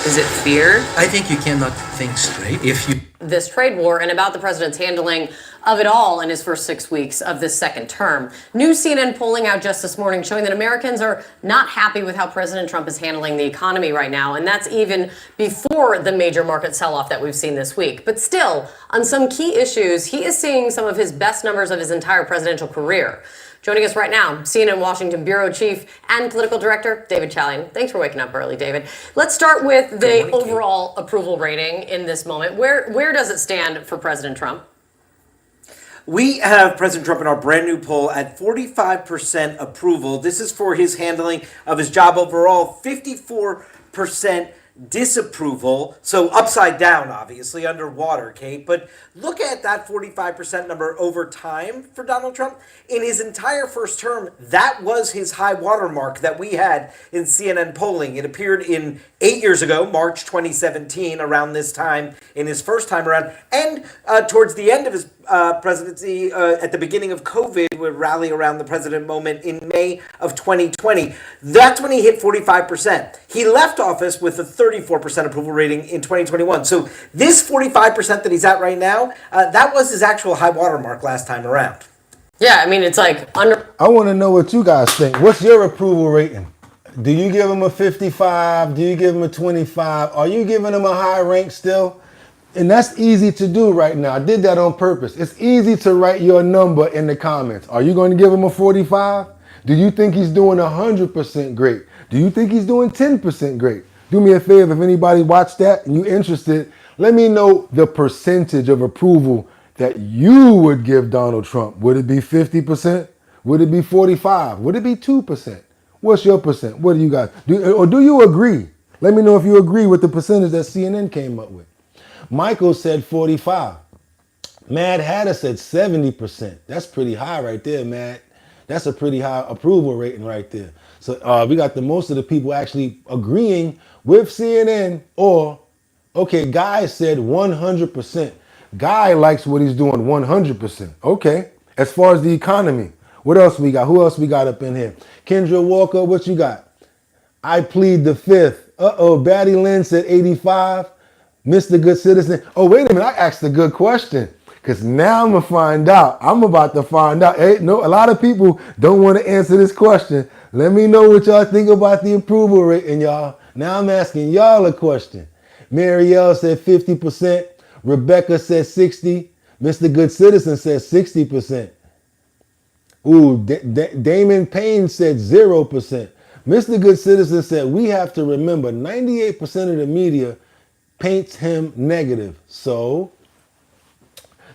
Is it fear? I think you cannot think straight if you... this trade war and about the president's handling of it all in his first 6 weeks of this second term. New CNN polling out just this morning showing that Americans are not happy with how President Trump is handling the economy right now, and that's even before the major market sell-off that we've seen this week. But still, on some key issues, he is seeing some of his best numbers of his entire presidential career. Joining us right now, CNN Washington Bureau Chief and Political Director, David Chalian. Thanks for waking up early, David. Let's start with the overall approval rating in this moment. Where does it stand for President Trump? We have President Trump in our brand new poll at 45% approval. This is for his handling of his job overall, 54% disapproval. So upside down, obviously, underwater, Kate. But look at that 45% number over time for Donald Trump. In his entire first term, that was his high watermark that we had in CNN polling. It appeared in 8 years ago, March 2017, around this time, in his first time around. And towards the end of his presidency, at the beginning of COVID, would rally around the president moment in May of 2020. That's when he hit 45%. He left office with a 34% approval rating in 2021. So this 45% that he's at right now, that was his actual high watermark last time around. Yeah, I mean, it's like under... I want to know what you guys think. What's your approval rating? Do you give him a 55? Do you give him a 25? Are you giving him a high rank still? And that's easy to do right now. I did that on purpose. It's easy to write your number in the comments. Are you going to give him a 45? Do you think he's doing 100% great? Do you think he's doing 10% great? Do me a favor, if anybody watched that and you're interested, let me know the percentage of approval that you would give Donald Trump. Would it be 50%? Would it be 45? Would it be 2%? What's your percent? What do you guys do? Or do you agree? Let me know if you agree with the percentage that CNN came up with. Michael said 45. Mad Hatter said 70%. That's pretty high right there, Matt. That's a pretty high approval rating right there. So we got the most of the people actually agreeing with CNN. Or, okay, Guy said 100%. Guy likes what he's doing 100%. Okay. As far as the economy, what else we got? Who else we got up in here? Kendra Walker, what you got? I plead the fifth. Batty Lynn said 85. Mr. Good Citizen. Oh, wait a minute. I asked a good question. Because now I'm going to find out. I'm about to find out. Hey, no, a lot of people don't want to answer this question. Let me know what y'all think about the approval rating, y'all. Now I'm asking y'all a question. Marielle said 50%. Rebecca said 60. Mr. Good Citizen said 60%. Ooh, Damon Payne said 0%. Mr. Good Citizen said, we have to remember 98% of the media paints him negative. So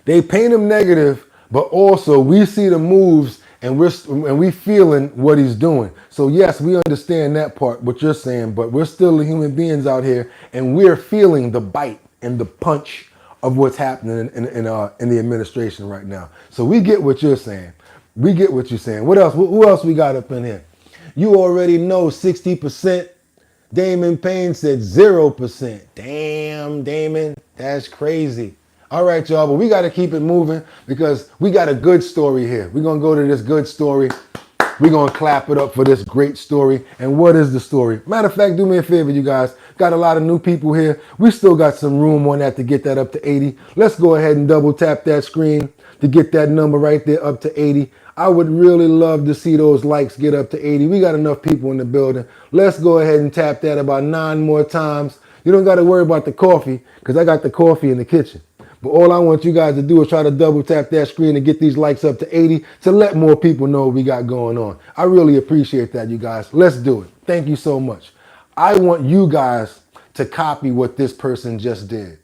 they paint him negative, but also we see the moves and we feeling what he's doing. So yes, we understand that part, what you're saying, but we're still human beings out here and we're feeling the bite and the punch of what's happening in the administration right now. So we get what you're saying. We get what you're saying. What else? Who else we got up in here? You already know 60%. Damon Payne said 0%. Damn, Damon, that's crazy. All right, y'all, but we got to keep it moving because we got a good story here. We're going to go to this good story. We're going to clap it up for this great story. And what is the story? Matter of fact, do me a favor, you guys. Got a lot of new people here. We still got some room on that to get that up to 80. Let's go ahead and double tap that screen to get that number right there up to 80. I would really love to see those likes get up to 80. We got enough people in the building. Let's go ahead and tap that about 9 more times. You don't got to worry about the coffee because I got the coffee in the kitchen. But all I want you guys to do is try to double tap that screen and get these likes up to 80 to let more people know what we got going on. I really appreciate that, you guys. Let's do it. Thank you so much. I want you guys to copy what this person just did.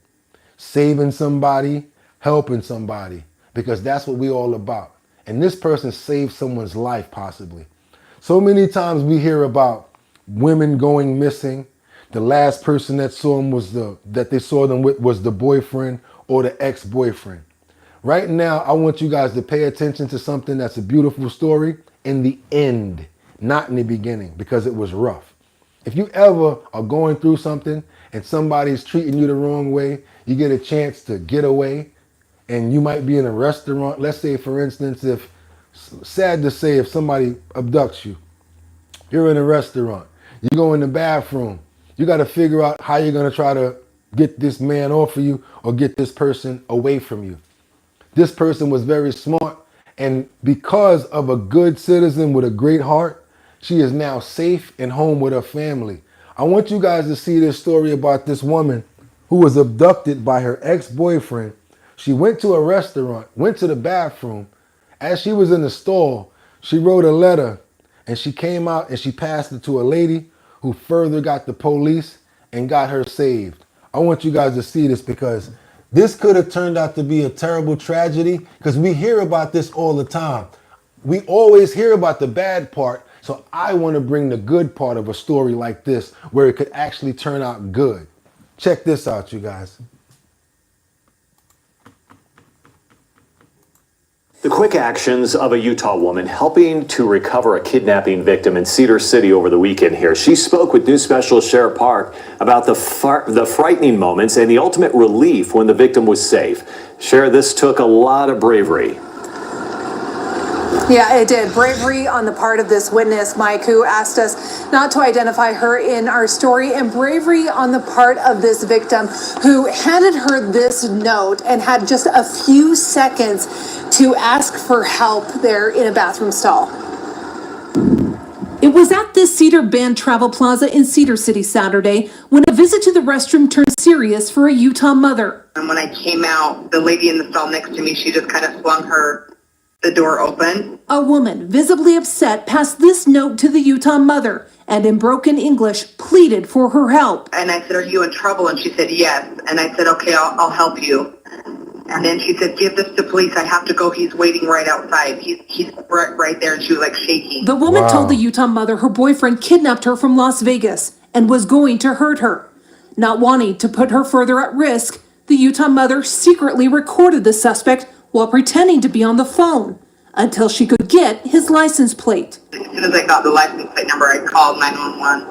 Saving somebody, helping somebody, because that's what we all about. And this person saved someone's life possibly. So many times we hear about women going missing. The last person that saw them that they saw them with was the boyfriend or the ex-boyfriend. Right now, I want you guys to pay attention to something that's a beautiful story in the end, not in the beginning, because it was rough. If you ever are going through something and somebody's treating you the wrong way, you get a chance to get away, and you might be in a restaurant. Let's say, for instance, sad to say, if somebody abducts you, you're in a restaurant, you go in the bathroom, you got to figure out how you're going to try to get this man off of you or get this person away from you. This person was very smart, and because of a good citizen with a great heart, she is now safe and home with her family. I want you guys to see this story about this woman who was abducted by her ex-boyfriend. She went to a restaurant, went to the bathroom. As she was in the stall, she wrote a letter, and she came out and she passed it to a lady who further got the police and got her saved. I want you guys to see this because this could have turned out to be a terrible tragedy, because we hear about this all the time. We always hear about the bad part. So I want to bring the good part of a story like this where it could actually turn out good. Check this out, you guys. The quick actions of a Utah woman helping to recover a kidnapping victim in Cedar City over the weekend here. She spoke with News Specialist Sheriff Park about the frightening moments and the ultimate relief when the victim was safe. Sheriff, this took a lot of bravery. Yeah, it did. Bravery on the part of this witness, Mike, who asked us not to identify her in our story, and bravery on the part of this victim who handed her this note and had just a few seconds to ask for help there in a bathroom stall. It was at this Cedar Bend Travel Plaza in Cedar City Saturday when a visit to the restroom turned serious for a Utah mother. And when I came out, the lady in the stall next to me, she just kind of swung the door open. A woman, visibly upset, passed this note to the Utah mother and in broken English pleaded for her help. And I said, "Are you in trouble?" And she said, "Yes." And I said, "Okay, I'll help you." And then she said, "Give this to police. I have to go. He's waiting right outside. He's right there." And she was like shaking. The woman told the Utah mother her boyfriend kidnapped her from Las Vegas and was going to hurt her. Not wanting to put her further at risk, the Utah mother secretly recorded the suspect while pretending to be on the phone until she could get his license plate. As soon as I got the license plate number, I called 911.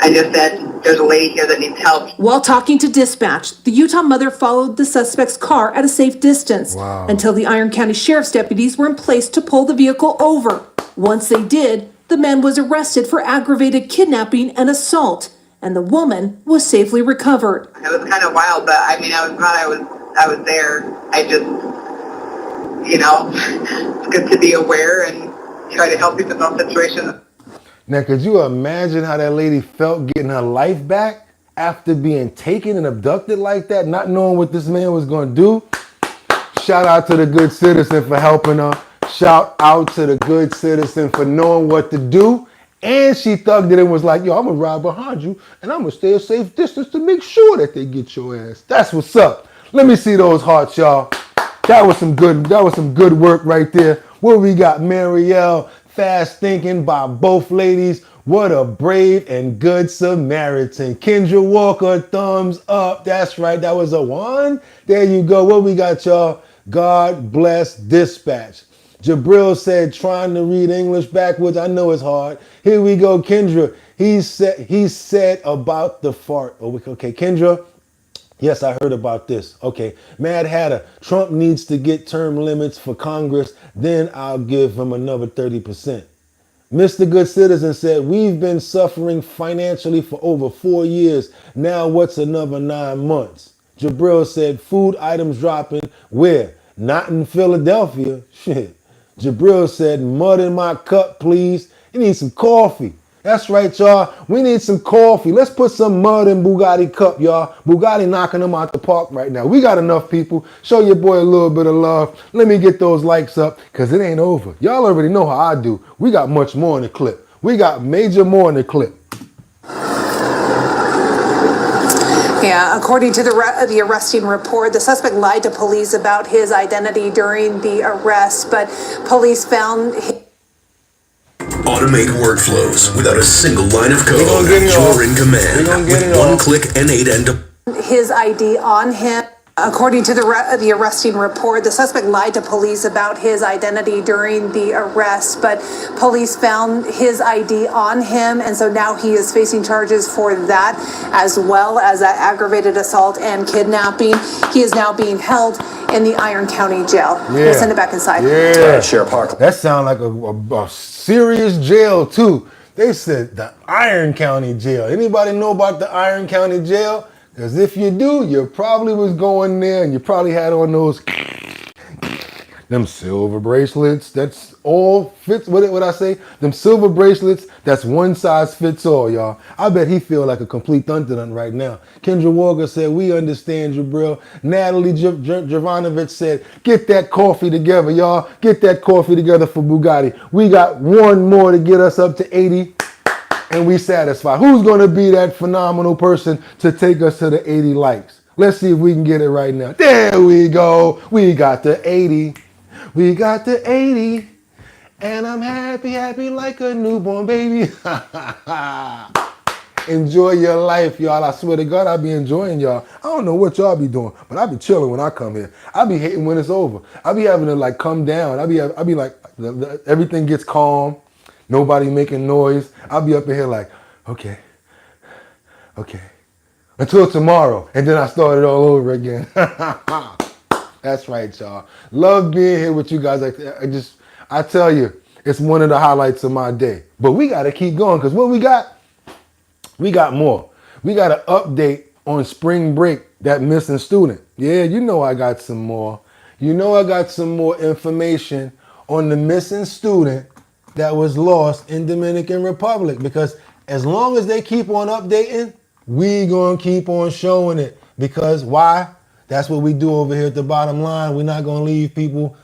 I just said, "There's a lady here that needs help." While talking to dispatch, the Utah mother followed the suspect's car at a safe distance until the Iron County Sheriff's deputies were in place to pull the vehicle over. Once they did, the man was arrested for aggravated kidnapping and assault, and the woman was safely recovered. It was kind of wild, but I mean, I was glad I was there. I just, it's good to be aware and try to help people in those situations. Now, could you imagine how that lady felt getting her life back after being taken and abducted like that, not knowing what this man was going to do? Shout out to the good citizen for helping her. Shout out to the good citizen for knowing what to do. And she thugged it and was like, "Yo, I'm going to ride behind you and I'm going to stay a safe distance to make sure that they get your ass." That's what's up. Let me see those hearts, y'all. That was some good work right there. What we got? Marielle, fast thinking by both ladies. What a brave and good Samaritan. Kendra Walker, thumbs up. That's right. That was a 1. There you go. What we got, y'all? God bless dispatch. Jabril said, trying to read English backwards. I know it's hard. Here we go, Kendra. He said about the fart. Oh, okay, Kendra. Yes, I heard about this. Okay. Mad Hatter. Trump needs to get term limits for Congress. Then I'll give him another 30%. Mr. Good Citizen said, we've been suffering financially for over 4 years. Now what's another 9 months? Jabril said, food items dropping. Where? Not in Philadelphia. Shit. Jabril said, mud in my cup, please. You need some coffee. That's right, y'all. We need some coffee. Let's put some mud in Bugatti cup, y'all. Bugatti knocking them out the park right now. We got enough people. Show your boy a little bit of love. Let me get those likes up, because it ain't over. Y'all already know how I do. We got much more in the clip. We got major more in the clip. Yeah, according to the arresting report, the suspect lied to police about his identity during the arrest, but police found Automate workflows without a single line of code. You're in command with one click N8 and his ID on him. According to the arresting report, the suspect lied to police about his identity during the arrest, but police found his ID on him, and so now he is facing charges for that, as well as that aggravated assault and kidnapping. He is now being held in the Iron County Jail. Yeah. We'll send it back inside. Yeah, Sheriff Parker. That sounds like a serious jail, too. They said the Iron County Jail. Anybody know about the Iron County Jail? Because if you do, you probably was going there and you probably had on those them silver bracelets. That's all fits. What I say? Them silver bracelets. That's one size fits all, y'all. I bet he feel like a complete dun right now. Kendra Walker said, "We understand, Jabril." Natalie Jovanovich said, "Get that coffee together, y'all. Get that coffee together for Bugatti. We got one more to get us up to 80." And we satisfied. Who's going to be that phenomenal person to take us to the 80 likes? Let's see if we can get it right now. There we go. We got the 80. We got the 80. And I'm happy like a newborn baby. Enjoy your life, y'all. I swear to God, I be enjoying y'all. I don't know what y'all be doing, but I be chilling when I come here. I be hating when it's over. I be having to like come down. I be like, everything gets calm. Nobody making noise. I'll be up in here like, okay. Until tomorrow. And then I start it all over again. That's right, y'all. Love being here with you guys. I tell you, it's one of the highlights of my day. But we got to keep going, because what we got more. We got an update on spring break, that missing student. Yeah, you know I got some more. You know I got some more information on the missing student that was lost in Dominican Republic, because as long as they keep on updating, we gonna keep on showing it. Because why? That's what we do over here at the bottom line. We're not gonna leave people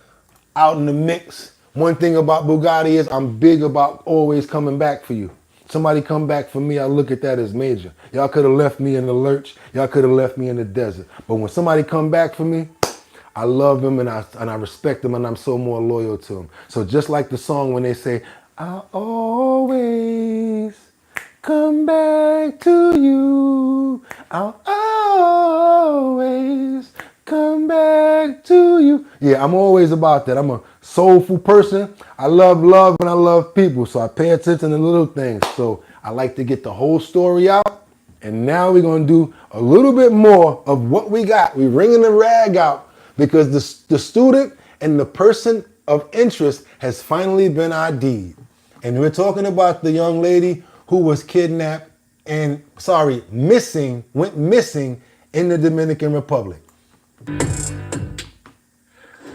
out in the mix. One thing about Bugatti is I'm big about always coming back for you. Somebody come back for me, I look at that as major. Y'all could have left me in the lurch. Y'all could have left me in the desert. But when somebody come back for me, I love him and I respect him, and I'm so more loyal to him. So just like the song when they say, I'll always come back to you. I'll always come back to you. Yeah, I'm always about that. I'm a soulful person. I love love and I love people. So I pay attention to little things. So I like to get the whole story out. And now we're going to do a little bit more of what we got. We're wringing the rag out. Because the student and the person of interest has finally been ID'd. And we're talking about the young lady who was kidnapped and, went missing in the Dominican Republic.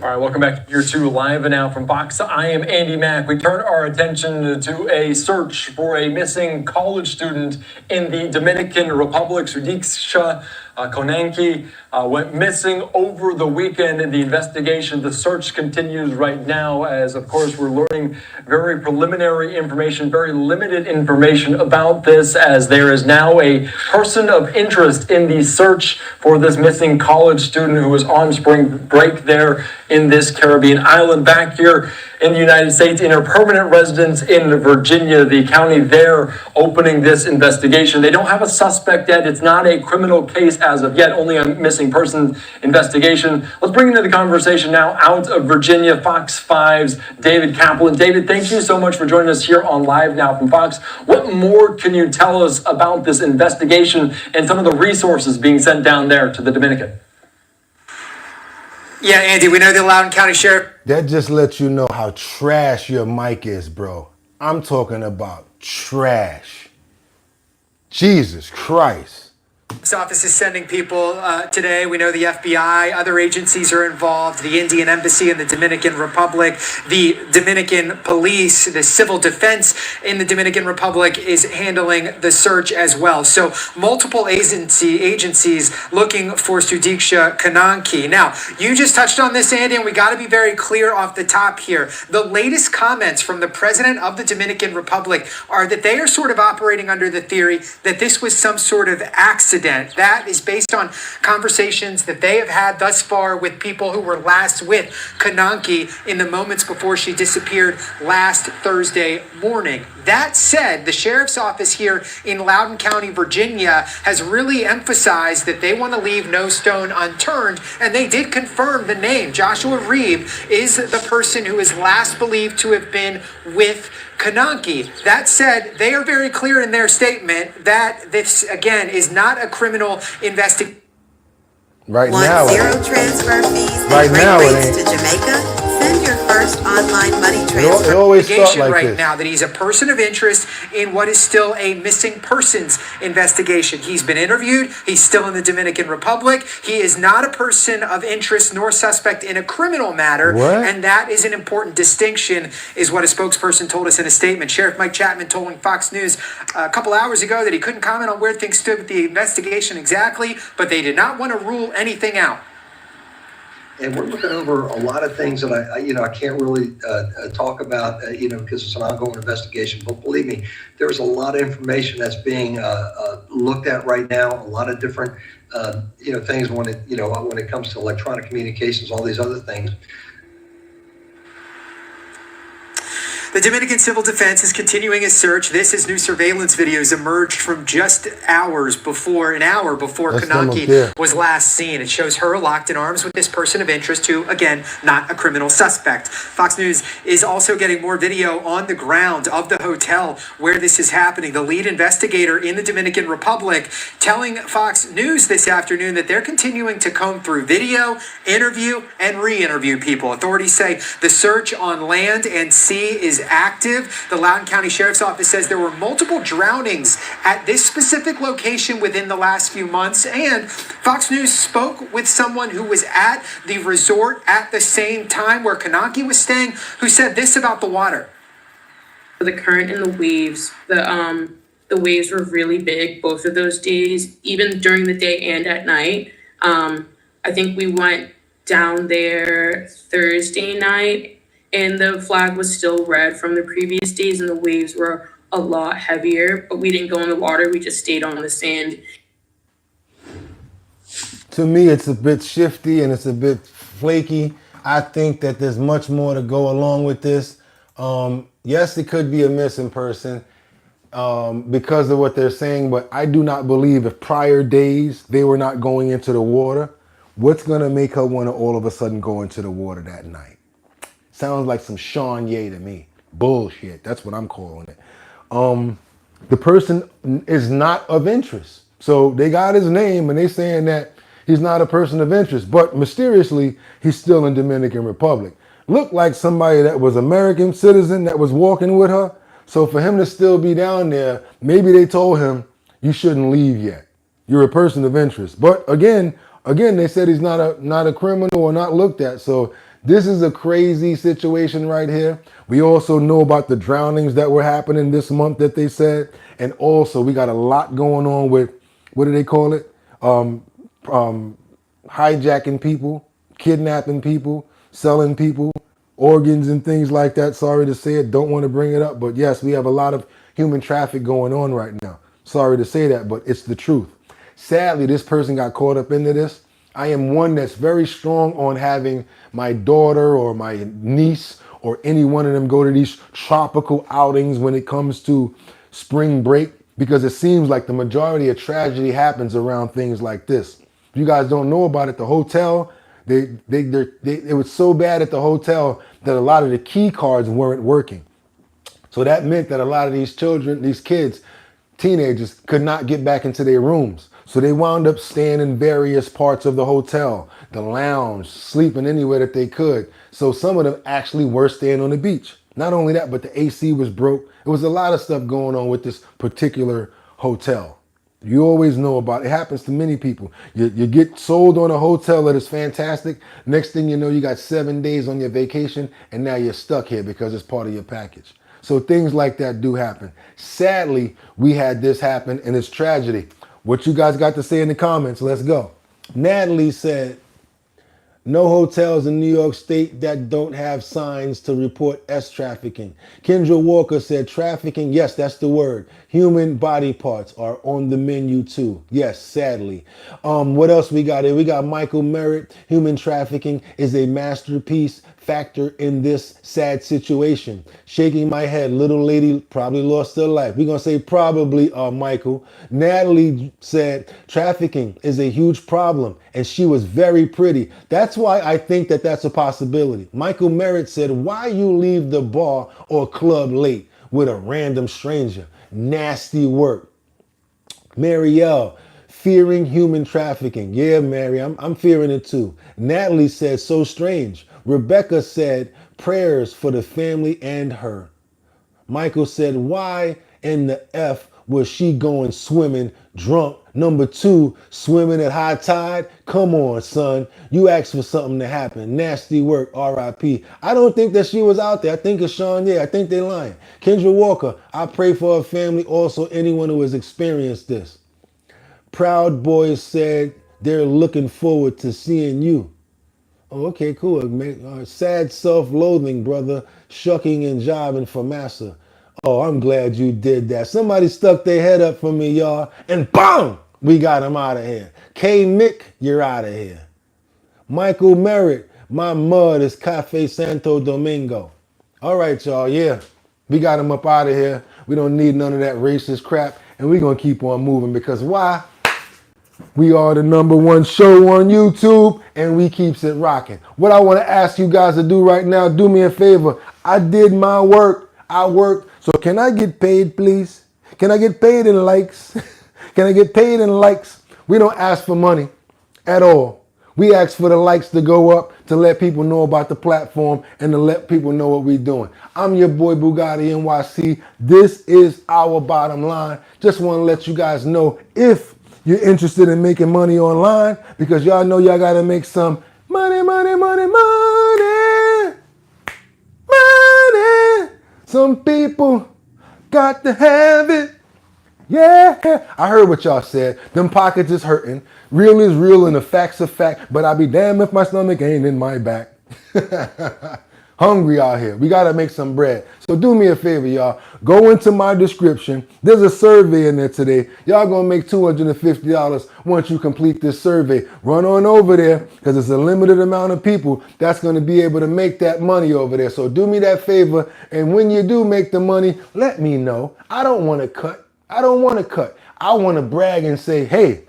All right, welcome back to Year 2 Live and Now from Fox. I am Andy Mack. We turn our attention to a search for a missing college student in the Dominican Republic. Sudiksha Konanki went missing over the weekend in the investigation. The search continues right now as, of course, we're learning very preliminary information, very limited information about this, as there is now a person of interest in the search for this missing college student who was on spring break there in this Caribbean island. Back here in the United States, in her permanent residence in Virginia, the county there opening this investigation. They don't have a suspect yet. It's not a criminal case as of yet, only a missing person investigation. Let's bring into the conversation now out of Virginia, Fox 5's David Kaplan. David, thank you so much for joining us here on Live Now from Fox. What more can you tell us about this investigation and some of the resources being sent down there to the Dominican? Yeah, Andy, we know the Loudoun County Sheriff. That just lets you know how trash your mic is, bro. I'm talking about trash. Jesus Christ. This office is sending people today. We know the FBI, other agencies are involved, the Indian Embassy in the Dominican Republic, the Dominican Police, the Civil Defense in the Dominican Republic is handling the search as well. So multiple agencies looking for Sudiksha Kananki. Now, you just touched on this, Andy, and we got to be very clear off the top here. The latest comments from the president of the Dominican Republic are that they are sort of operating under the theory that this was some sort of accident. That is based on conversations that they have had thus far with people who were last with Kananki in the moments before she disappeared last Thursday morning. That said, the sheriff's office here in Loudoun County, Virginia, has really emphasized that they want to leave no stone unturned, and they did confirm the name. Joshua Reeb is the person who is last believed to have been with Kananki. That said, they are very clear in their statement that this, again, is not a criminal investigation. Right Want now, zero transfer fees and right great now, it rates ain't. to Jamaica? Send your first online money transfer. It always start like right this. now that he's a person of interest in what is still a missing persons investigation. He's been interviewed. He's still in the Dominican Republic. He is not a person of interest nor suspect in a criminal matter. What? And that is an important distinction, is what a spokesperson told us in a statement. Sheriff Mike Chapman told Fox News a couple hours ago that he couldn't comment on where things stood with the investigation exactly, but they did not want to rule anything out. And we're looking over a lot of things that I can't really talk about, because it's an ongoing investigation. But believe me, there's a lot of information that's being looked at right now. A lot of different, things when it comes to electronic communications, all these other things. The Dominican Civil Defense is continuing its search. This is new surveillance videos emerged from just an hour before That's Kananki was last seen. It shows her locked in arms with this person of interest who, again, not a criminal suspect. Fox News is also getting more video on the ground of the hotel where this is happening. The lead investigator in the Dominican Republic telling Fox News this afternoon that they're continuing to comb through video, interview, and re-interview people. Authorities say the search on land and sea is active. The Loudoun County Sheriff's Office says there were multiple drownings at this specific location within the last few months, and Fox News spoke with someone who was at the resort at the same time where Kananki was staying, who said this about the water. The current and the waves, the waves were really big both of those days, even during the day and at night. I think we went down there Thursday night, and the flag was still red from the previous days, and the waves were a lot heavier, but we didn't go in the water. We just stayed on the sand. To me, it's a bit shifty and it's a bit flaky. I think that there's much more to go along with this. Yes, it could be a missing person because of what they're saying, but I do not believe if prior days they were not going into the water, what's going to make her want to all of a sudden go into the water that night? Sounds like some Sean Ye to me. Bullshit. That's what I'm calling it. The person is not of interest. So they got his name and they saying that he's not a person of interest. But mysteriously, he's still in Dominican Republic. Looked like somebody that was American citizen that was walking with her. So for him to still be down there, maybe they told him, you shouldn't leave yet. You're a person of interest. But again, they said he's not a criminal or not looked at. So this is a crazy situation right here. We also know about the drownings that were happening this month that they said. And also we got a lot going on with, what do they call it? Hijacking people, kidnapping people, selling people, organs and things like that. Sorry to say it, don't want to bring it up. But yes, we have a lot of human traffic going on right now. Sorry to say that, but it's the truth. Sadly, this person got caught up into this. I am one that's very strong on having my daughter or my niece or any one of them go to these tropical outings when it comes to spring break, because it seems like the majority of tragedy happens around things like this. If you guys don't know about it, the hotel, it was so bad at the hotel that a lot of the key cards weren't working. So that meant that a lot of these children, these kids, teenagers could not get back into their rooms. So they wound up staying in various parts of the hotel, the lounge, sleeping anywhere that they could. So some of them actually were staying on the beach. Not only that, but the AC was broke. It was a lot of stuff going on with this particular hotel. You always know about it. It happens to many people. You get sold on a hotel that is fantastic. Next thing you know, you got 7 days on your vacation and now you're stuck here because it's part of your package. So things like that do happen. Sadly, we had this happen and it's tragedy. What you guys got to say in the comments? Let's go. Natalie said, no hotels in New York State that don't have signs to report S trafficking. Kendra Walker said trafficking, yes, that's the word. Human body parts are on the menu too. Yes, sadly. What else we got here? We got Michael Merritt. Human trafficking is a masterpiece factor in this sad situation. Shaking my head, little lady probably lost her life. We're going to say probably, Michael. Natalie said trafficking is a huge problem and she was very pretty. That's why I think that that's a possibility. Michael Merritt said, why you leave the bar or club late with a random stranger? Nasty work. Marielle, fearing human trafficking. Yeah, Mary, I'm fearing it too. Natalie said, so strange. Rebecca said, prayers for the family and her. Michael said, why in the F was she going swimming drunk? Number 2, swimming at high tide? Come on, son. You asked for something to happen. Nasty work, R.I.P. I don't think that she was out there. I think it's Sean. Yeah, I think they're lying. Kendra Walker, I pray for her family. Also, anyone who has experienced this. Proud Boys said they're looking forward to seeing you. Oh, okay, cool. Sad self-loathing, brother. Shucking and jiving for massa. Oh, I'm glad you did that. Somebody stuck their head up for me, y'all. And boom! We got him out of here. K. Mick, you're out of here. Michael Merritt, my mud is Cafe Santo Domingo. All right, y'all. Yeah, we got him up out of here. We don't need none of that racist crap. And we're going to keep on moving because why? We are the #1 show on YouTube and we keeps it rocking. What I want to ask you guys to do right now, do me a favor. I did my work. I worked. So can I get paid, please? Can I get paid in likes? Can I get paid in likes? We don't ask for money at all. We ask for the likes to go up to let people know about the platform and to let people know what we're doing. I'm your boy Bugatti NYC. This is our bottom line. Just want to let you guys know if you're interested in making money online, because y'all know y'all got to make some money, money, money, money, money. Some people got to have it. Yeah, I heard what y'all said. Them pockets is hurting. Real is real and the facts are fact, but I'll be damned if my stomach ain't in my back. Hungry out here. We got to make some bread. So do me a favor, y'all. Go into my description. There's a survey in there today. Y'all going to make $250 once you complete this survey. Run on over there because it's a limited amount of people that's going to be able to make that money over there. So do me that favor. And when you do make the money, let me know. I don't want to cut. I don't want to cut. I want to brag and say, hey,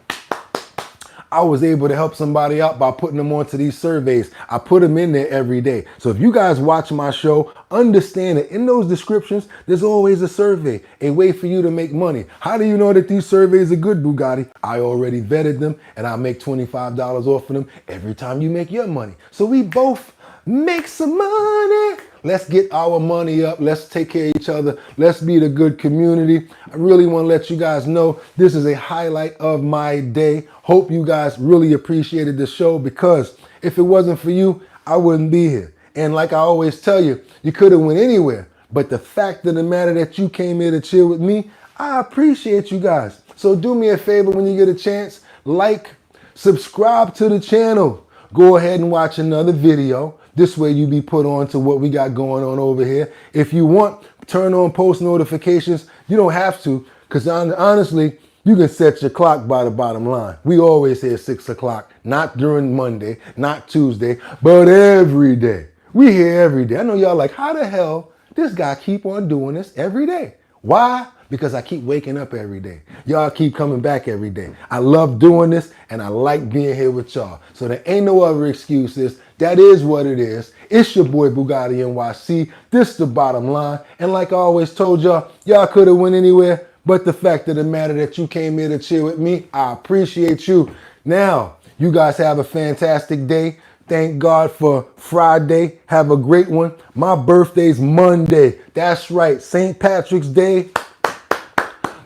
I was able to help somebody out by putting them onto these surveys. I put them in there every day. So if you guys watch my show, understand that in those descriptions, there's always a survey, a way for you to make money. How do you know that these surveys are good, Bugatti? I already vetted them and I make $25 off of them every time you make your money. So we both make some money. Let's get our money up. Let's take care of each other. Let's be the good community. I really want to let you guys know this is a highlight of my day. Hope you guys really appreciated the show, because if it wasn't for you, I wouldn't be here. And like I always tell you, you could have went anywhere. But the fact of the matter that you came here to chill with me, I appreciate you guys. So do me a favor when you get a chance, like, subscribe to the channel. Go ahead and watch another video. This way you be put on to what we got going on over here. If you want, turn on post notifications. You don't have to, because honestly, you can set your clock by the bottom line. We always here 6 o'clock, not during Monday, not Tuesday, but every day. We here every day. I know y'all like, how the hell this guy keep on doing this every day? Why? Because I keep waking up every day. Y'all keep coming back every day. I love doing this and I like being here with y'all. So there ain't no other excuses. That is what it is. It's your boy Bugatti NYC. This is the bottom line. And like I always told y'all, y'all could have went anywhere, but the fact of the matter that you came here to chill with me, I appreciate you. Now, you guys have a fantastic day. Thank God for Friday. Have a great one. My birthday's Monday. That's right. St. Patrick's Day.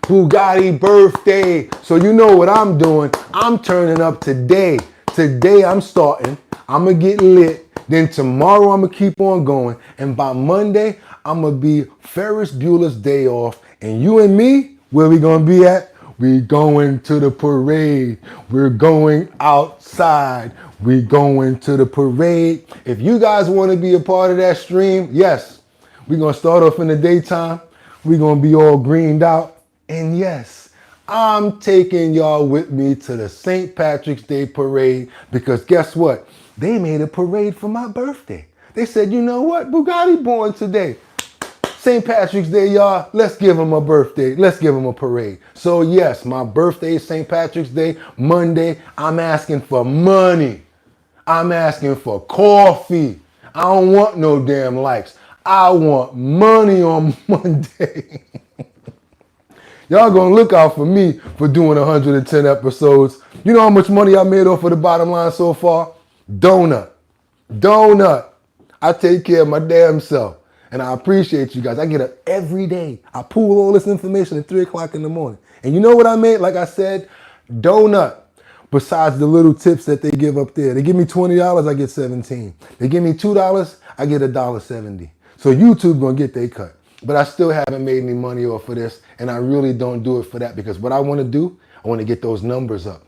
Bugatti birthday. So you know what I'm doing. I'm turning up today. Today I'm starting. I'm going to get lit. Then tomorrow I'm going to keep on going. And by Monday, I'm going to be Ferris Bueller's day off. And you and me, where we going to be at? We going to the parade. We're going outside. We going to the parade. If you guys want to be a part of that stream, yes, we're going to start off in the daytime. We're going to be all greened out. And yes, I'm taking y'all with me to the St. Patrick's Day parade because guess what? They made a parade for my birthday. They said, you know what? Bugatti born today. St. Patrick's Day, y'all. Let's give him a birthday. Let's give him a parade. So yes, my birthday is St. Patrick's Day. Monday, I'm asking for money. I'm asking for coffee. I don't want no damn likes. I want money on Monday. Y'all gonna look out for me for doing 110 episodes. You know how much money I made off of the bottom line so far? Donut. I take care of my damn self. And I appreciate you guys. I get up every day. I pull all this information at 3 o'clock in the morning. And you know what I made? Like I said, donut. Besides the little tips that they give up there. They give me $20, I get 17. They give me $2, I get $1.70. So YouTube gonna get their cut. But I still haven't made any money off of this. And I really don't do it for that because what I want to do, I want to get those numbers up.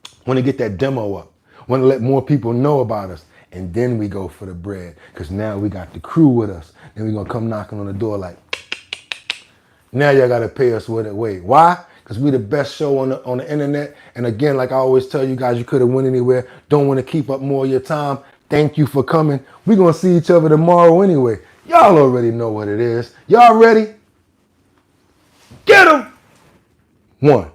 I want to get that demo up. I want to let more people know about us. And then we go for the bread. Because now we got the crew with us. Then we're going to come knocking on the door like, now y'all got to pay us with it. Wait, why? Because we the best show on the internet. And again, like I always tell you guys, you could have went anywhere. Don't want to keep up more of your time. Thank you for coming. We're going to see each other tomorrow anyway. Y'all already know what it is. Y'all ready? Get 'em! 1.